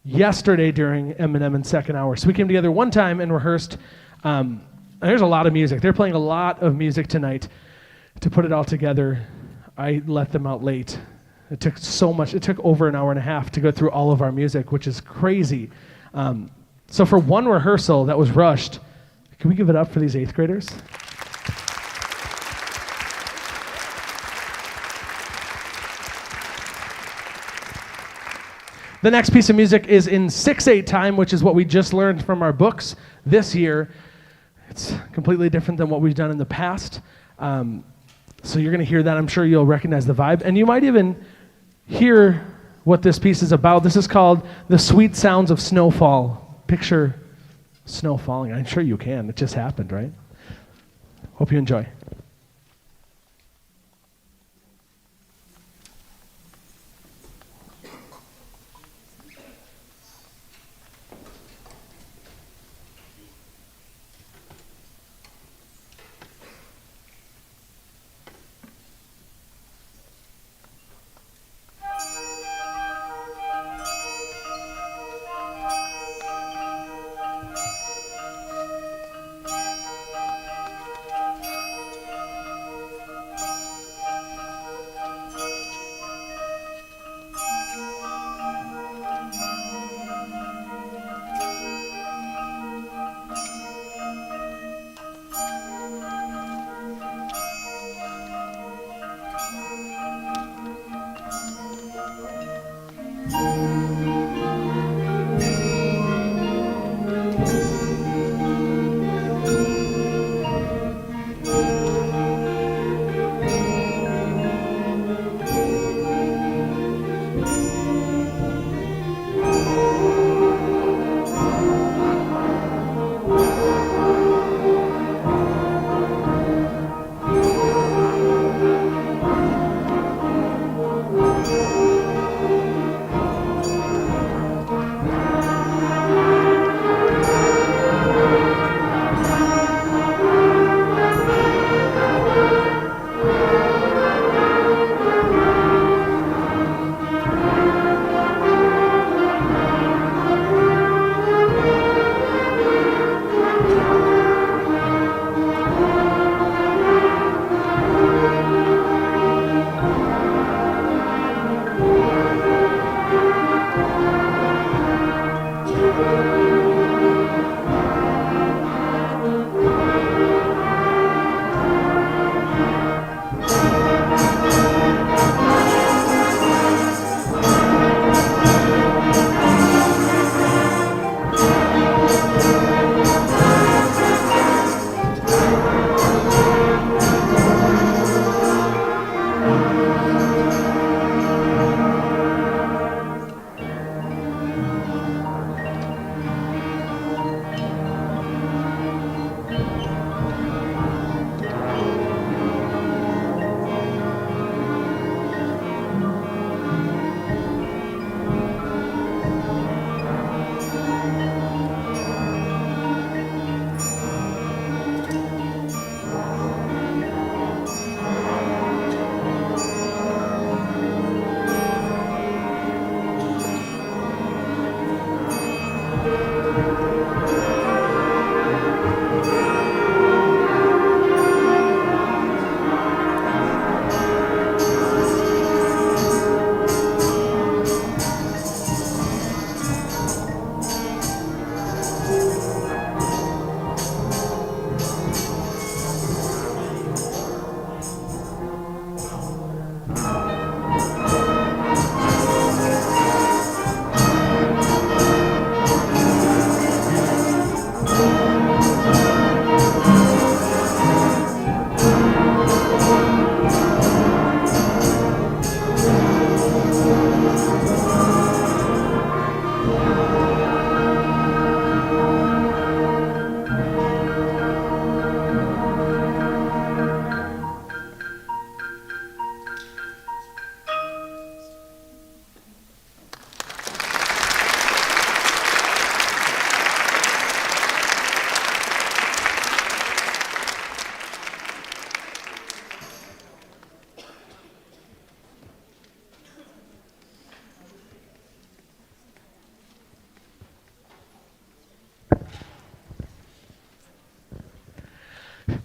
yesterday during M&M and second hour. So we came together one time and rehearsed. And there's a lot of music. They're playing a lot of music tonight. To put it all together, I let them out late. It took so much. It took over an hour and a half to go through all of our music, which is crazy. So for one rehearsal that was rushed, can we give it up for these 8th graders? The next piece of music is in 6/8 time, which is what we just learned from our books this year. It's completely different than what we've done in the past. So you're going to hear that. I'm sure you'll recognize the vibe. And you might even hear what this piece is about. This is called The Sweet Sounds of Snowfall. Picture snow falling. I'm sure you can. It just happened, right? Hope you enjoy.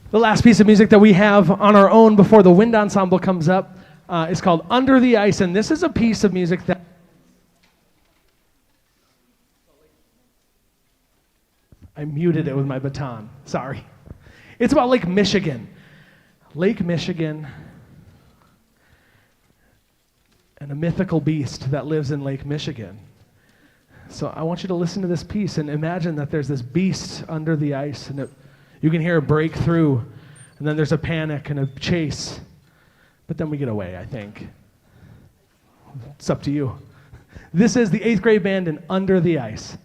The last piece of music that we have on our own before the wind ensemble comes up is called Under the Ice, and this is a piece of music that I muted it with my baton. Sorry. It's about Lake Michigan. Lake Michigan and a mythical beast that lives in Lake Michigan. So I want you to listen to this piece and imagine that there's this beast under the ice, and you can hear a breakthrough, and then there's a panic and a chase. But then we get away, I think. It's up to you. This is the 8th grade band in Under the Ice.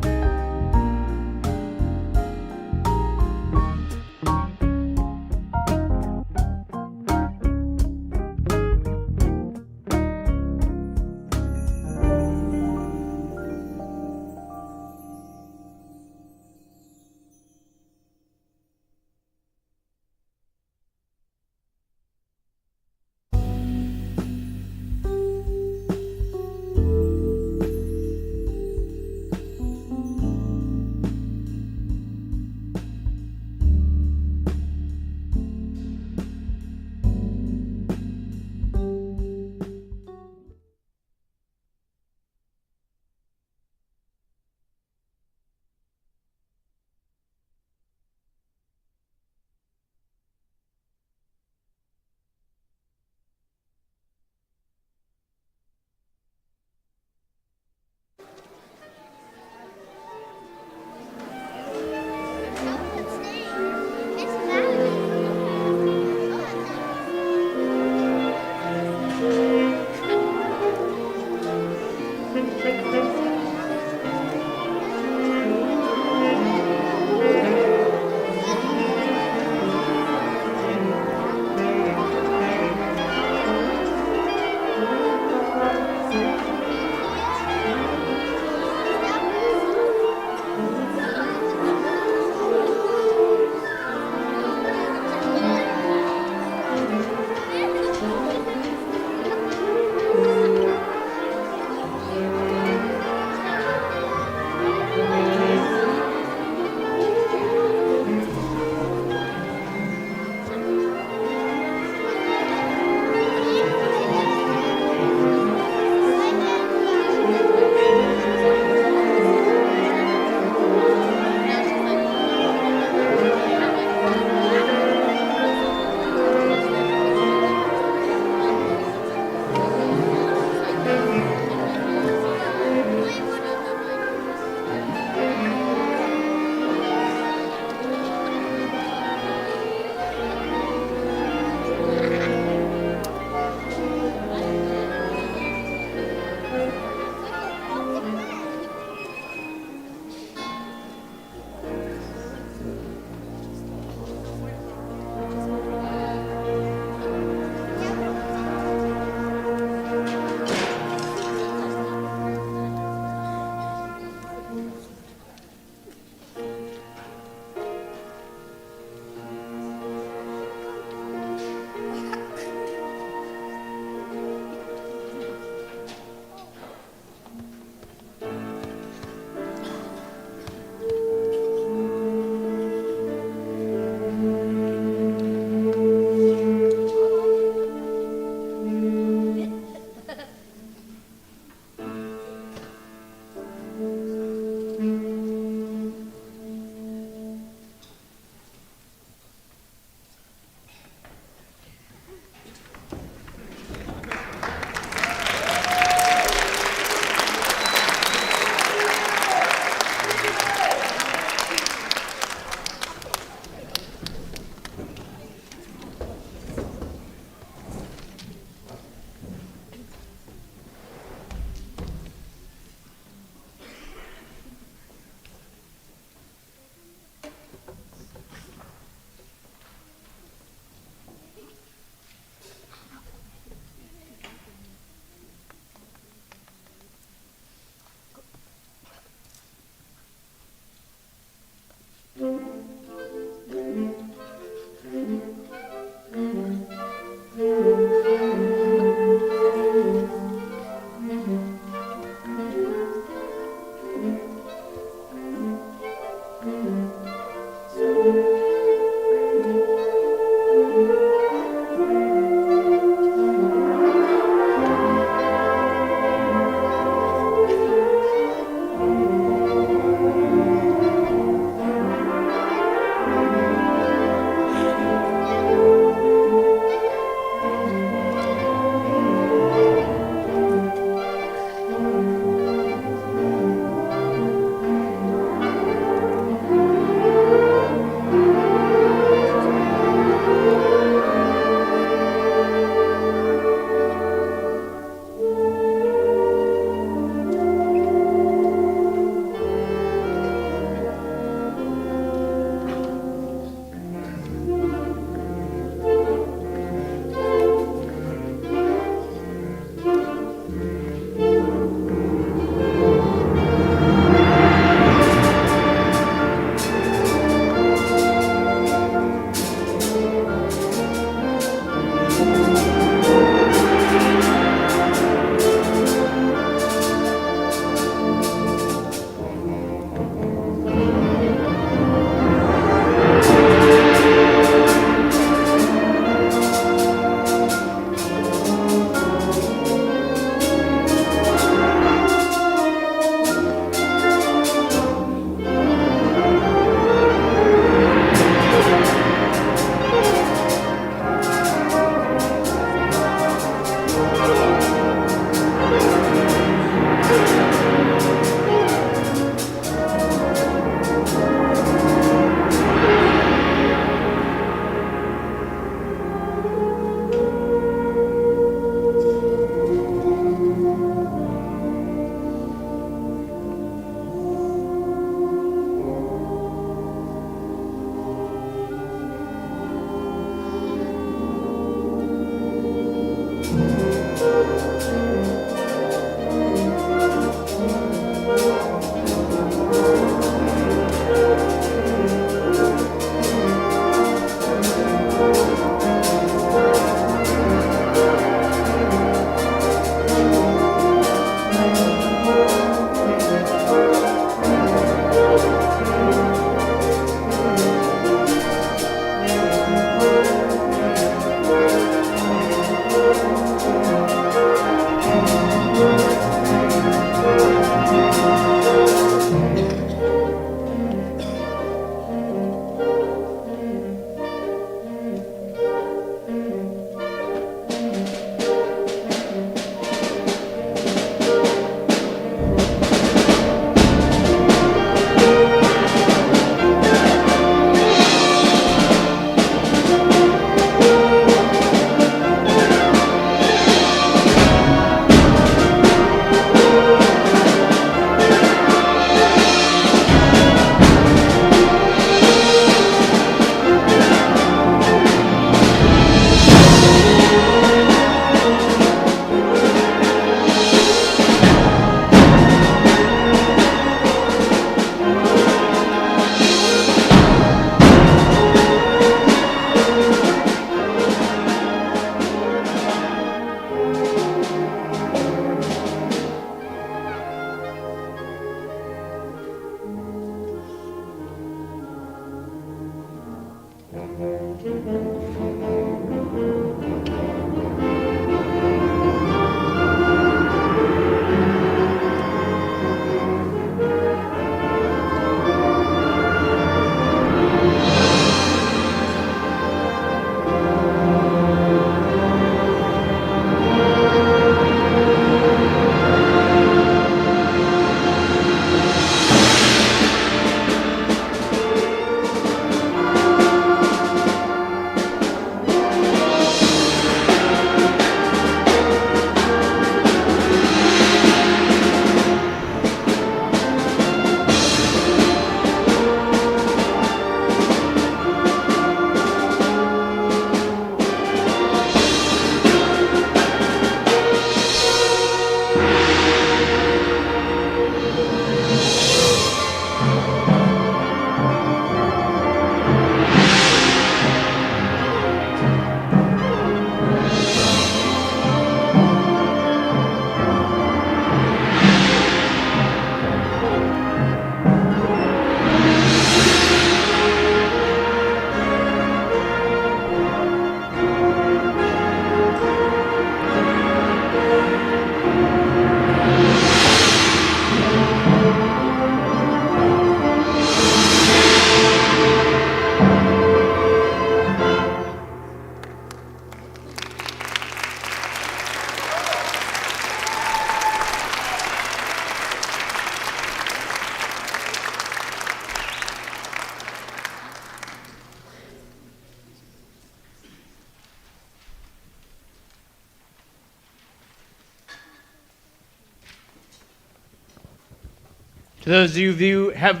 To those of you who have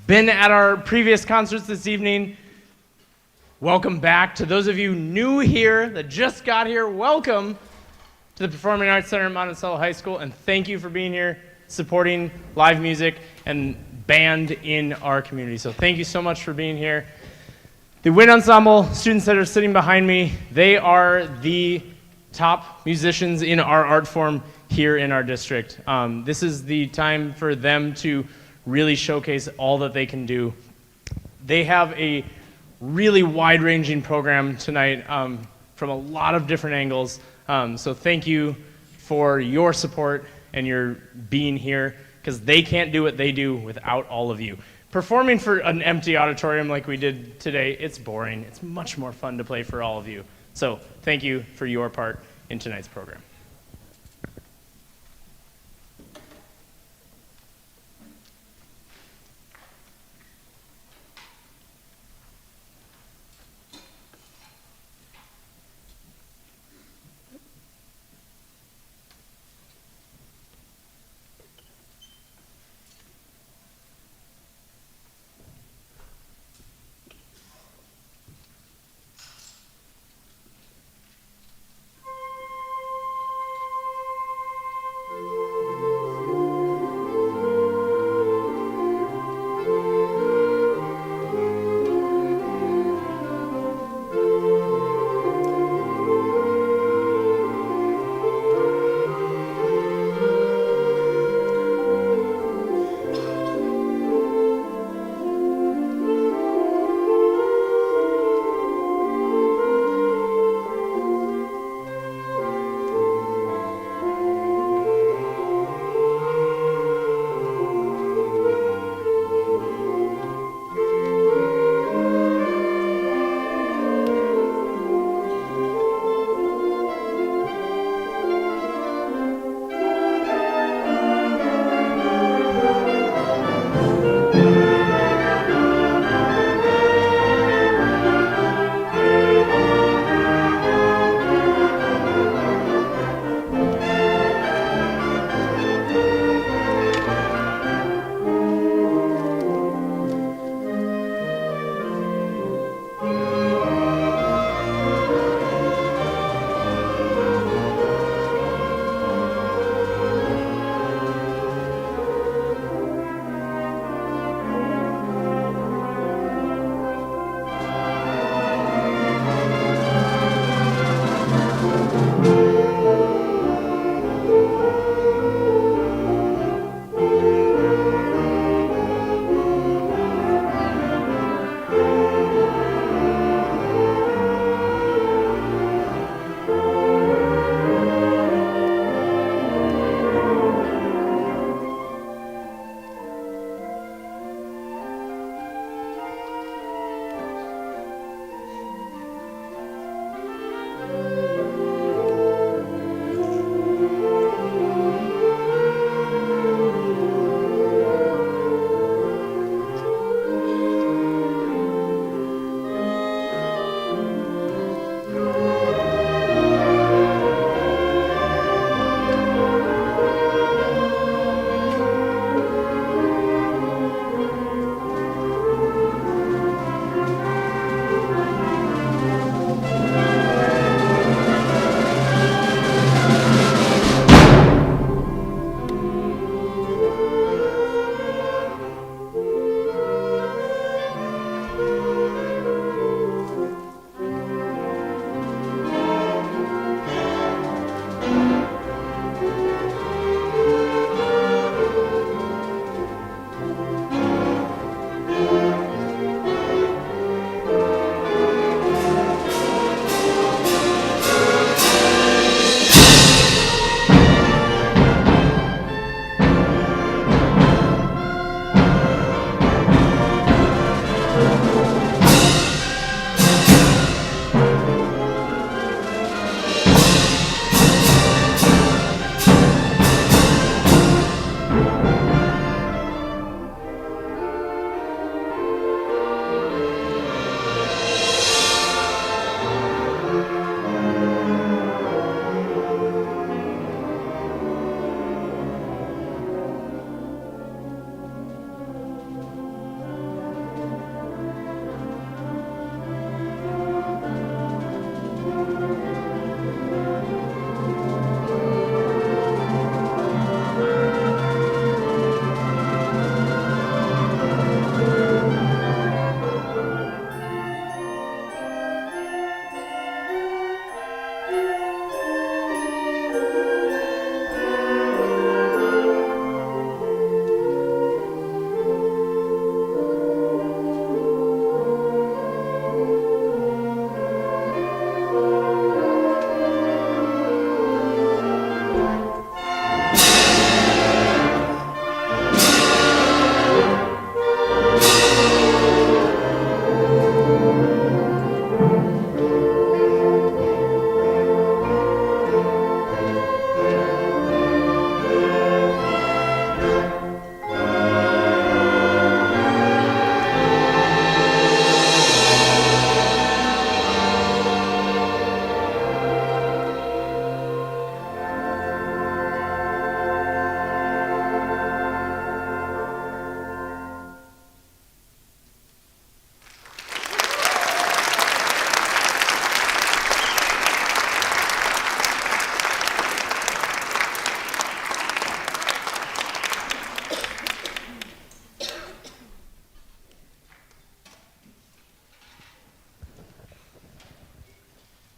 been at our previous concerts this evening, welcome back. To those of you new here that just got here, welcome to the Performing Arts Center at Monticello High School, and thank you for being here, supporting live music and band in our community. So thank you so much for being here. The wind ensemble students that are sitting behind me, they are the top musicians in our art form here in our district. This is the time for them to really showcase all that they can do. They have a really wide-ranging program tonight from a lot of different angles. So thank you for your support and your being here, because they can't do what they do without all of you. Performing for an empty auditorium like we did today, it's boring. It's much more fun to play for all of you. So thank you for your part in tonight's program.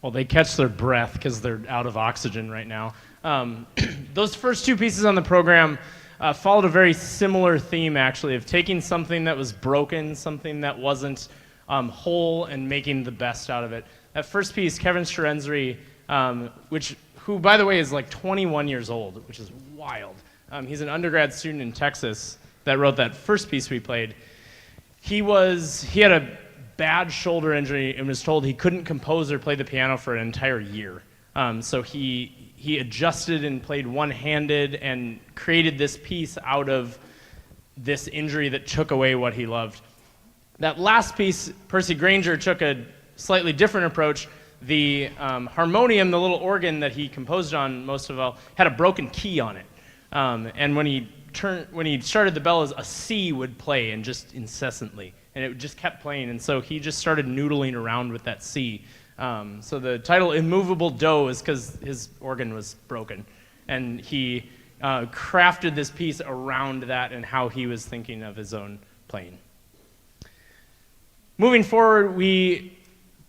Well, they catch their breath because they're out of oxygen right now. Those first two pieces on the program followed a very similar theme, actually, of taking something that was broken, something that wasn't whole, and making the best out of it. That first piece, Kevin Scherenzri, who, by the way, is like 21 years old, which is wild. He's an undergrad student in Texas that wrote that first piece we played. He had a bad shoulder injury and was told he couldn't compose or play the piano for an entire year. So he adjusted and played one-handed and created this piece out of this injury that took away what he loved. That last piece, Percy Granger took a slightly different approach. The harmonium, the little organ that he composed on most of all, had a broken key on it. And when he started the bell, a C would play, and just incessantly, and it just kept playing. And so he just started noodling around with that C. So the title "Immovable Dough" is because his organ was broken, and he crafted this piece around that and how he was thinking of his own playing. Moving forward, we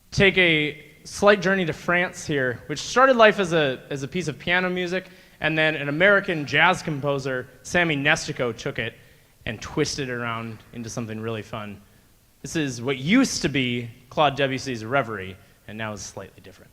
take a slight journey to France here, which started life as a piece of piano music, and then an American jazz composer, Sammy Nestico, took it and twisted it around into something really fun. This is what used to be Claude Debussy's Reverie, and now is slightly different.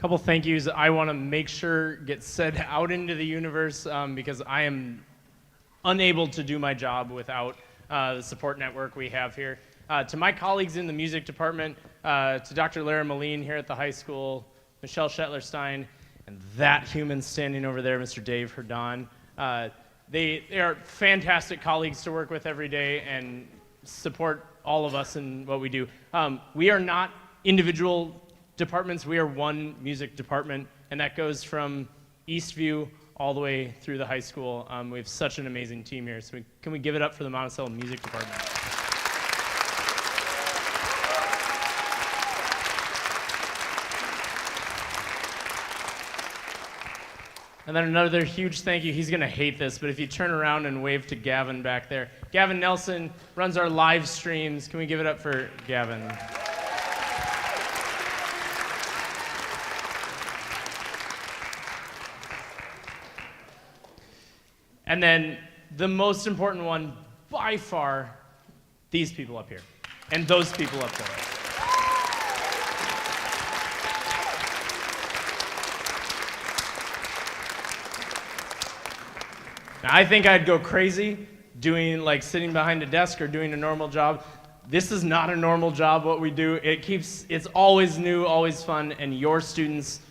couple thank yous I want to make sure get said out into the universe because I am unable to do my job without the support network we have here. To my colleagues in the music department, to Dr. Lara Moline here at the high school, Michelle Shetlerstein, and that human standing over there, Mr. Dave Herdon. They are fantastic colleagues to work with every day and support all of us in what we do. We are not individual departments, we are one music department, and that goes from Eastview all the way through the high school. We have such an amazing team here, so can we give it up for the Monticello Music Department? And then another huge thank you. He's going to hate this, but if you turn around and wave to Gavin back there. Gavin Nelson runs our live streams. Can we give it up for Gavin? And then the most important one, by far, these people up here. And those people up there. Now, I think I'd go crazy doing like sitting behind a desk or doing a normal job. This is not a normal job, what we do. It's always new, always fun, and your students,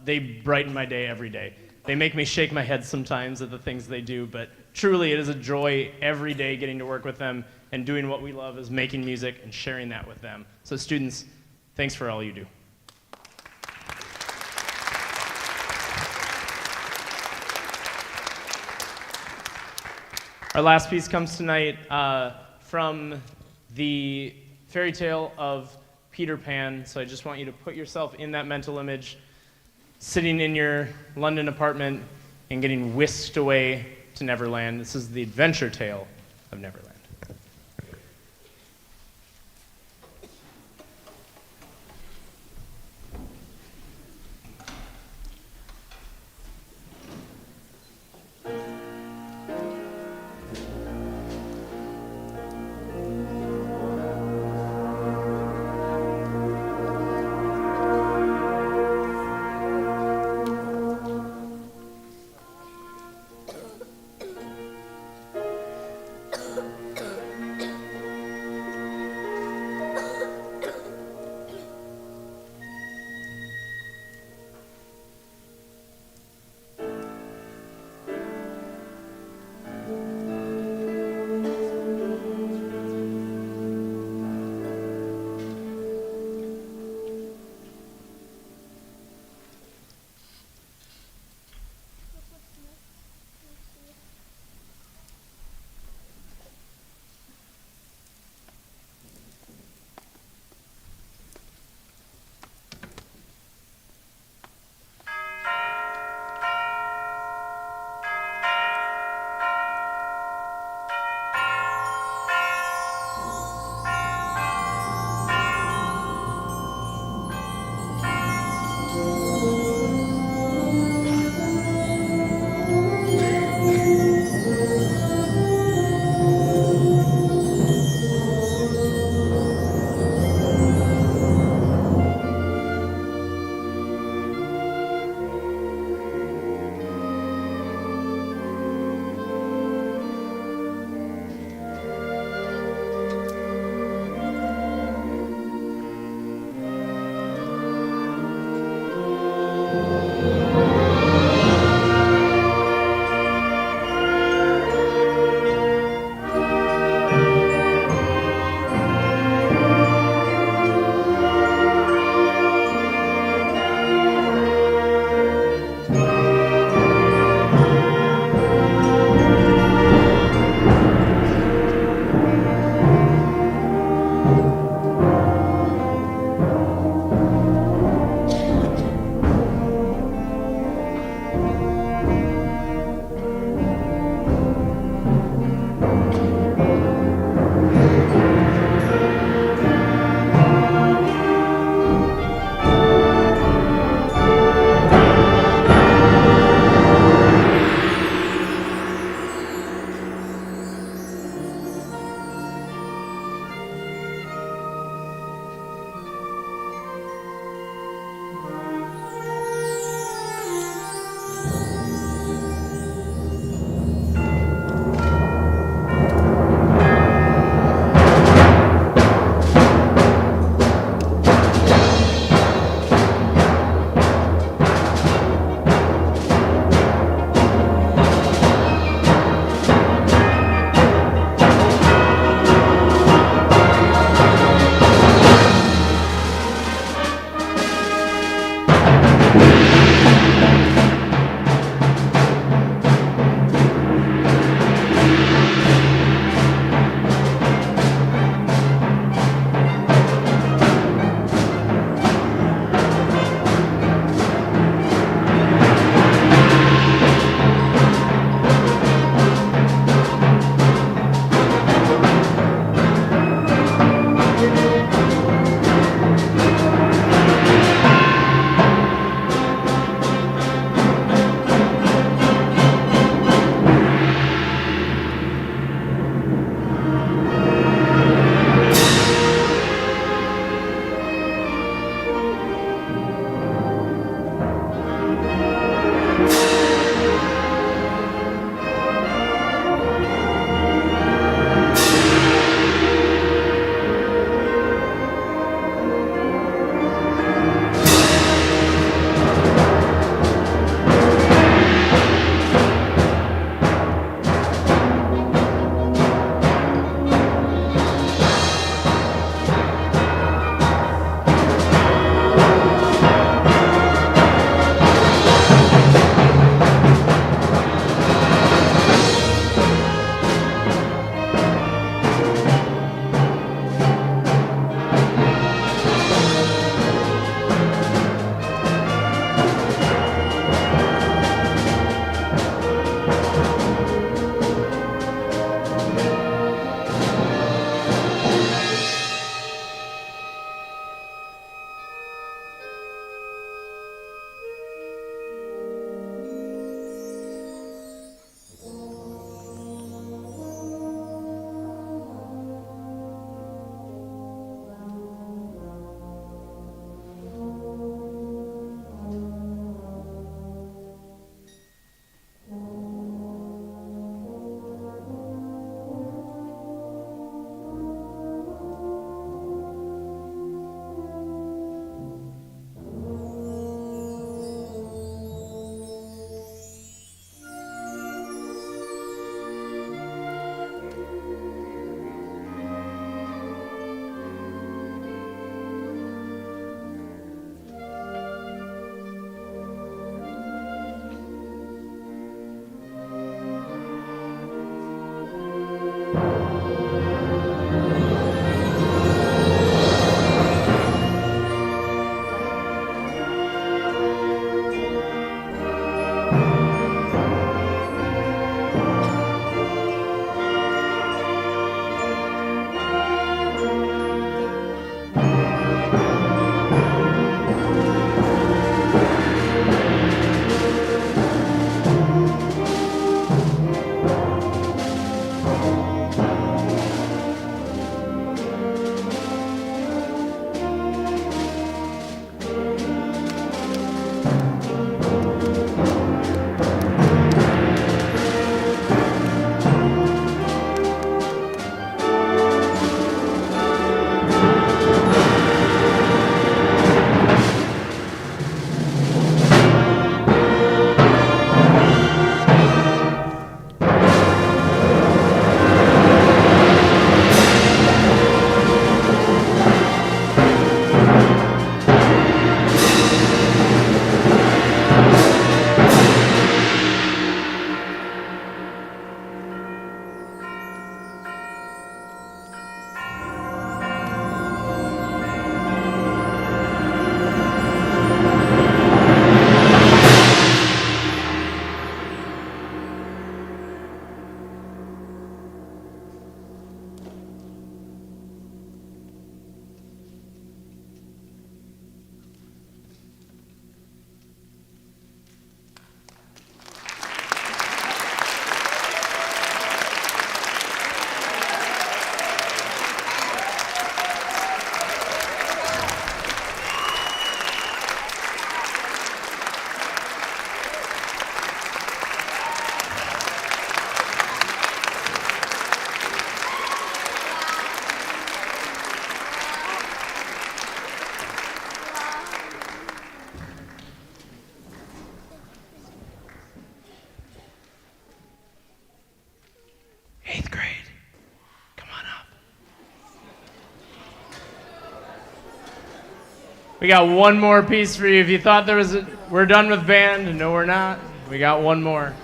they brighten my day every day. They make me shake my head sometimes at the things they do, but truly it is a joy every day getting to work with them and doing what we love is making music and sharing that with them. So students, thanks for all you do. Our last piece comes tonight from the fairy tale of Peter Pan, so I just want you to put yourself in that mental image, sitting in your London apartment and getting whisked away to Neverland. This is the adventure tale of Neverland. We got one more piece for you. If you thought we're done with band, no, we're not. We got one more.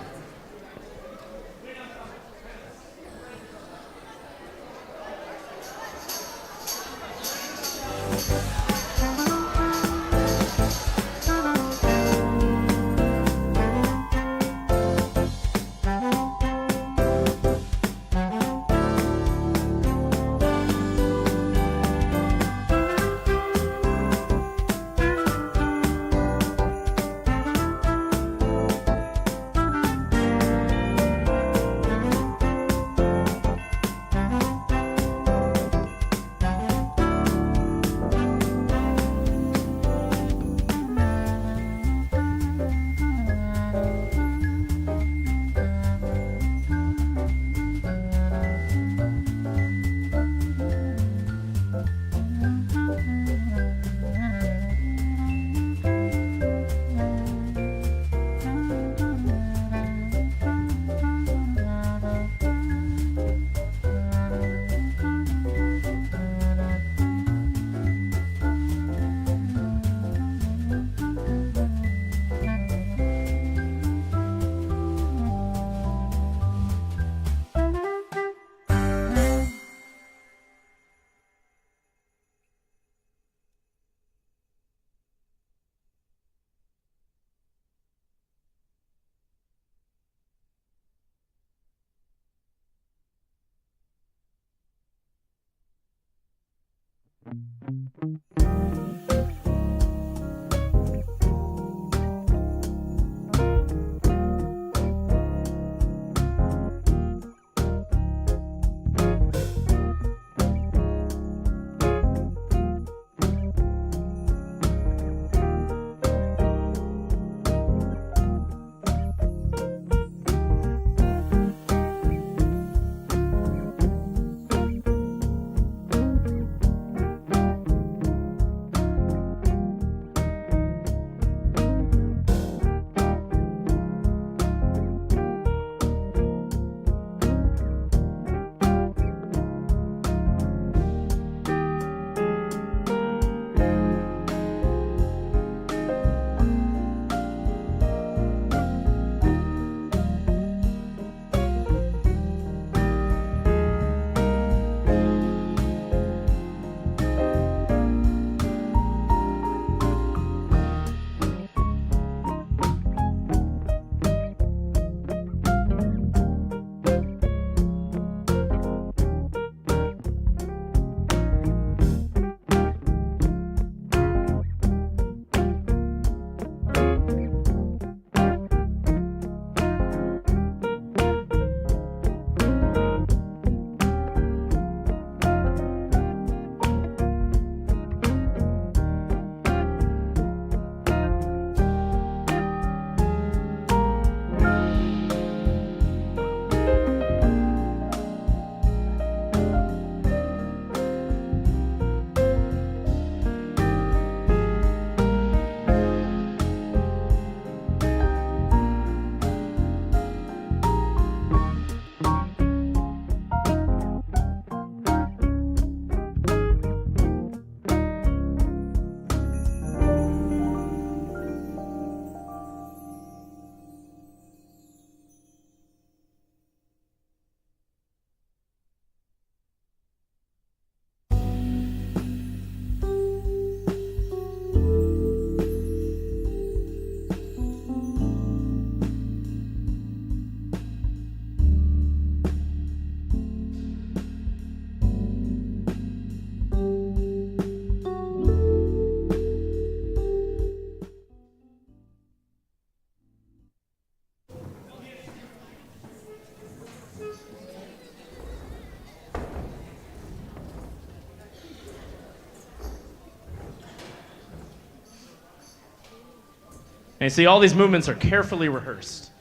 And you see, all these movements are carefully rehearsed.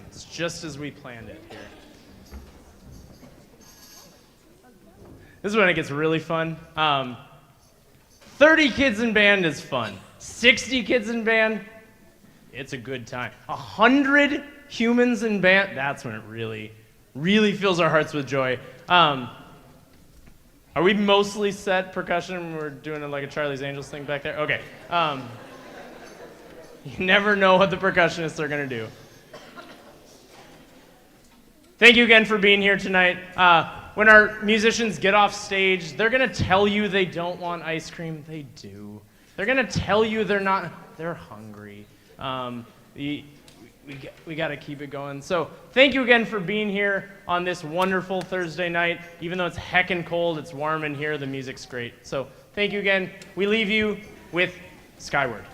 It's just as we planned it here. This is when it gets really fun. 30 kids in band is fun. 60 kids in band, it's a good time. 100 humans in band, that's when it really, really fills our hearts with joy. Are we mostly set percussion? We're doing like a Charlie's Angels thing back there? Okay. You never know what the percussionists are going to do. Thank you again for being here tonight. When our musicians get off stage, they're going to tell you they don't want ice cream. They do. They're going to tell you they're hungry. We got to keep it going. So thank you again for being here on this wonderful Thursday night. Even though it's heckin' cold, it's warm in here. The music's great. So thank you again. We leave you with Skyward.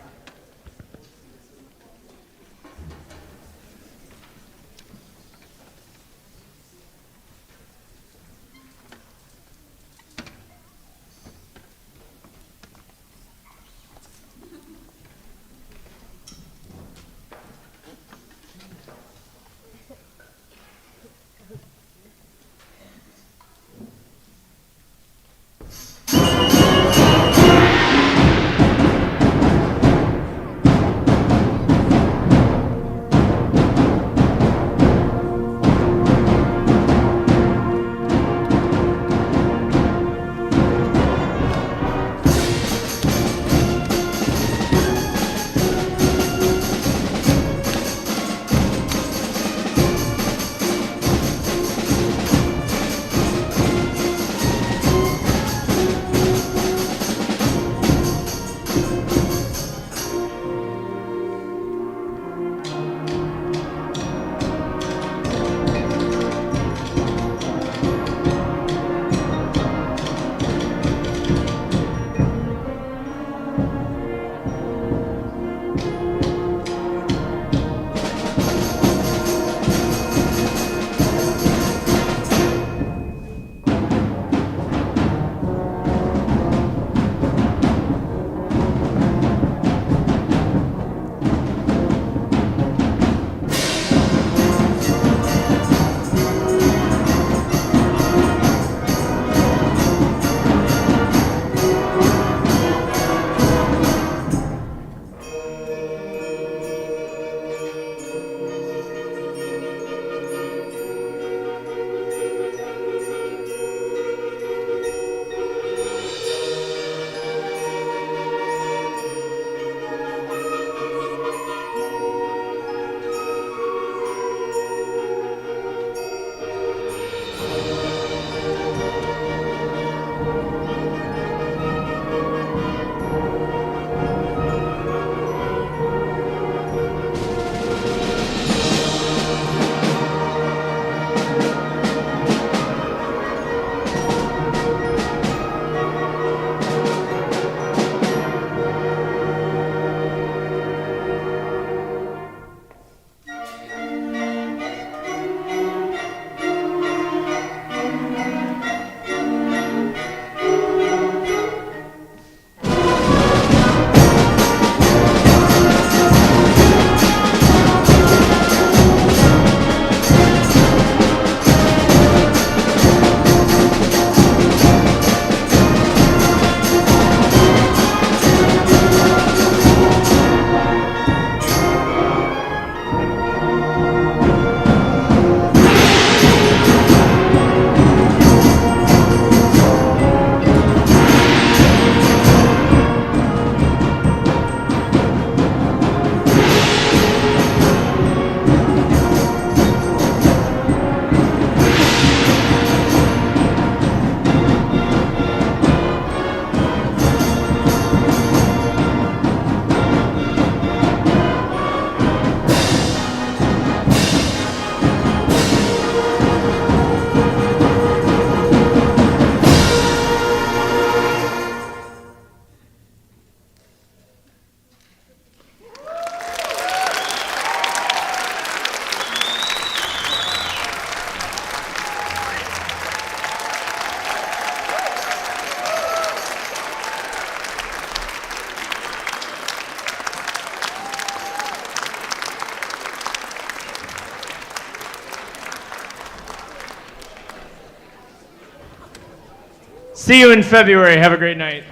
See you in February. Have a great night.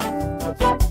Thank you.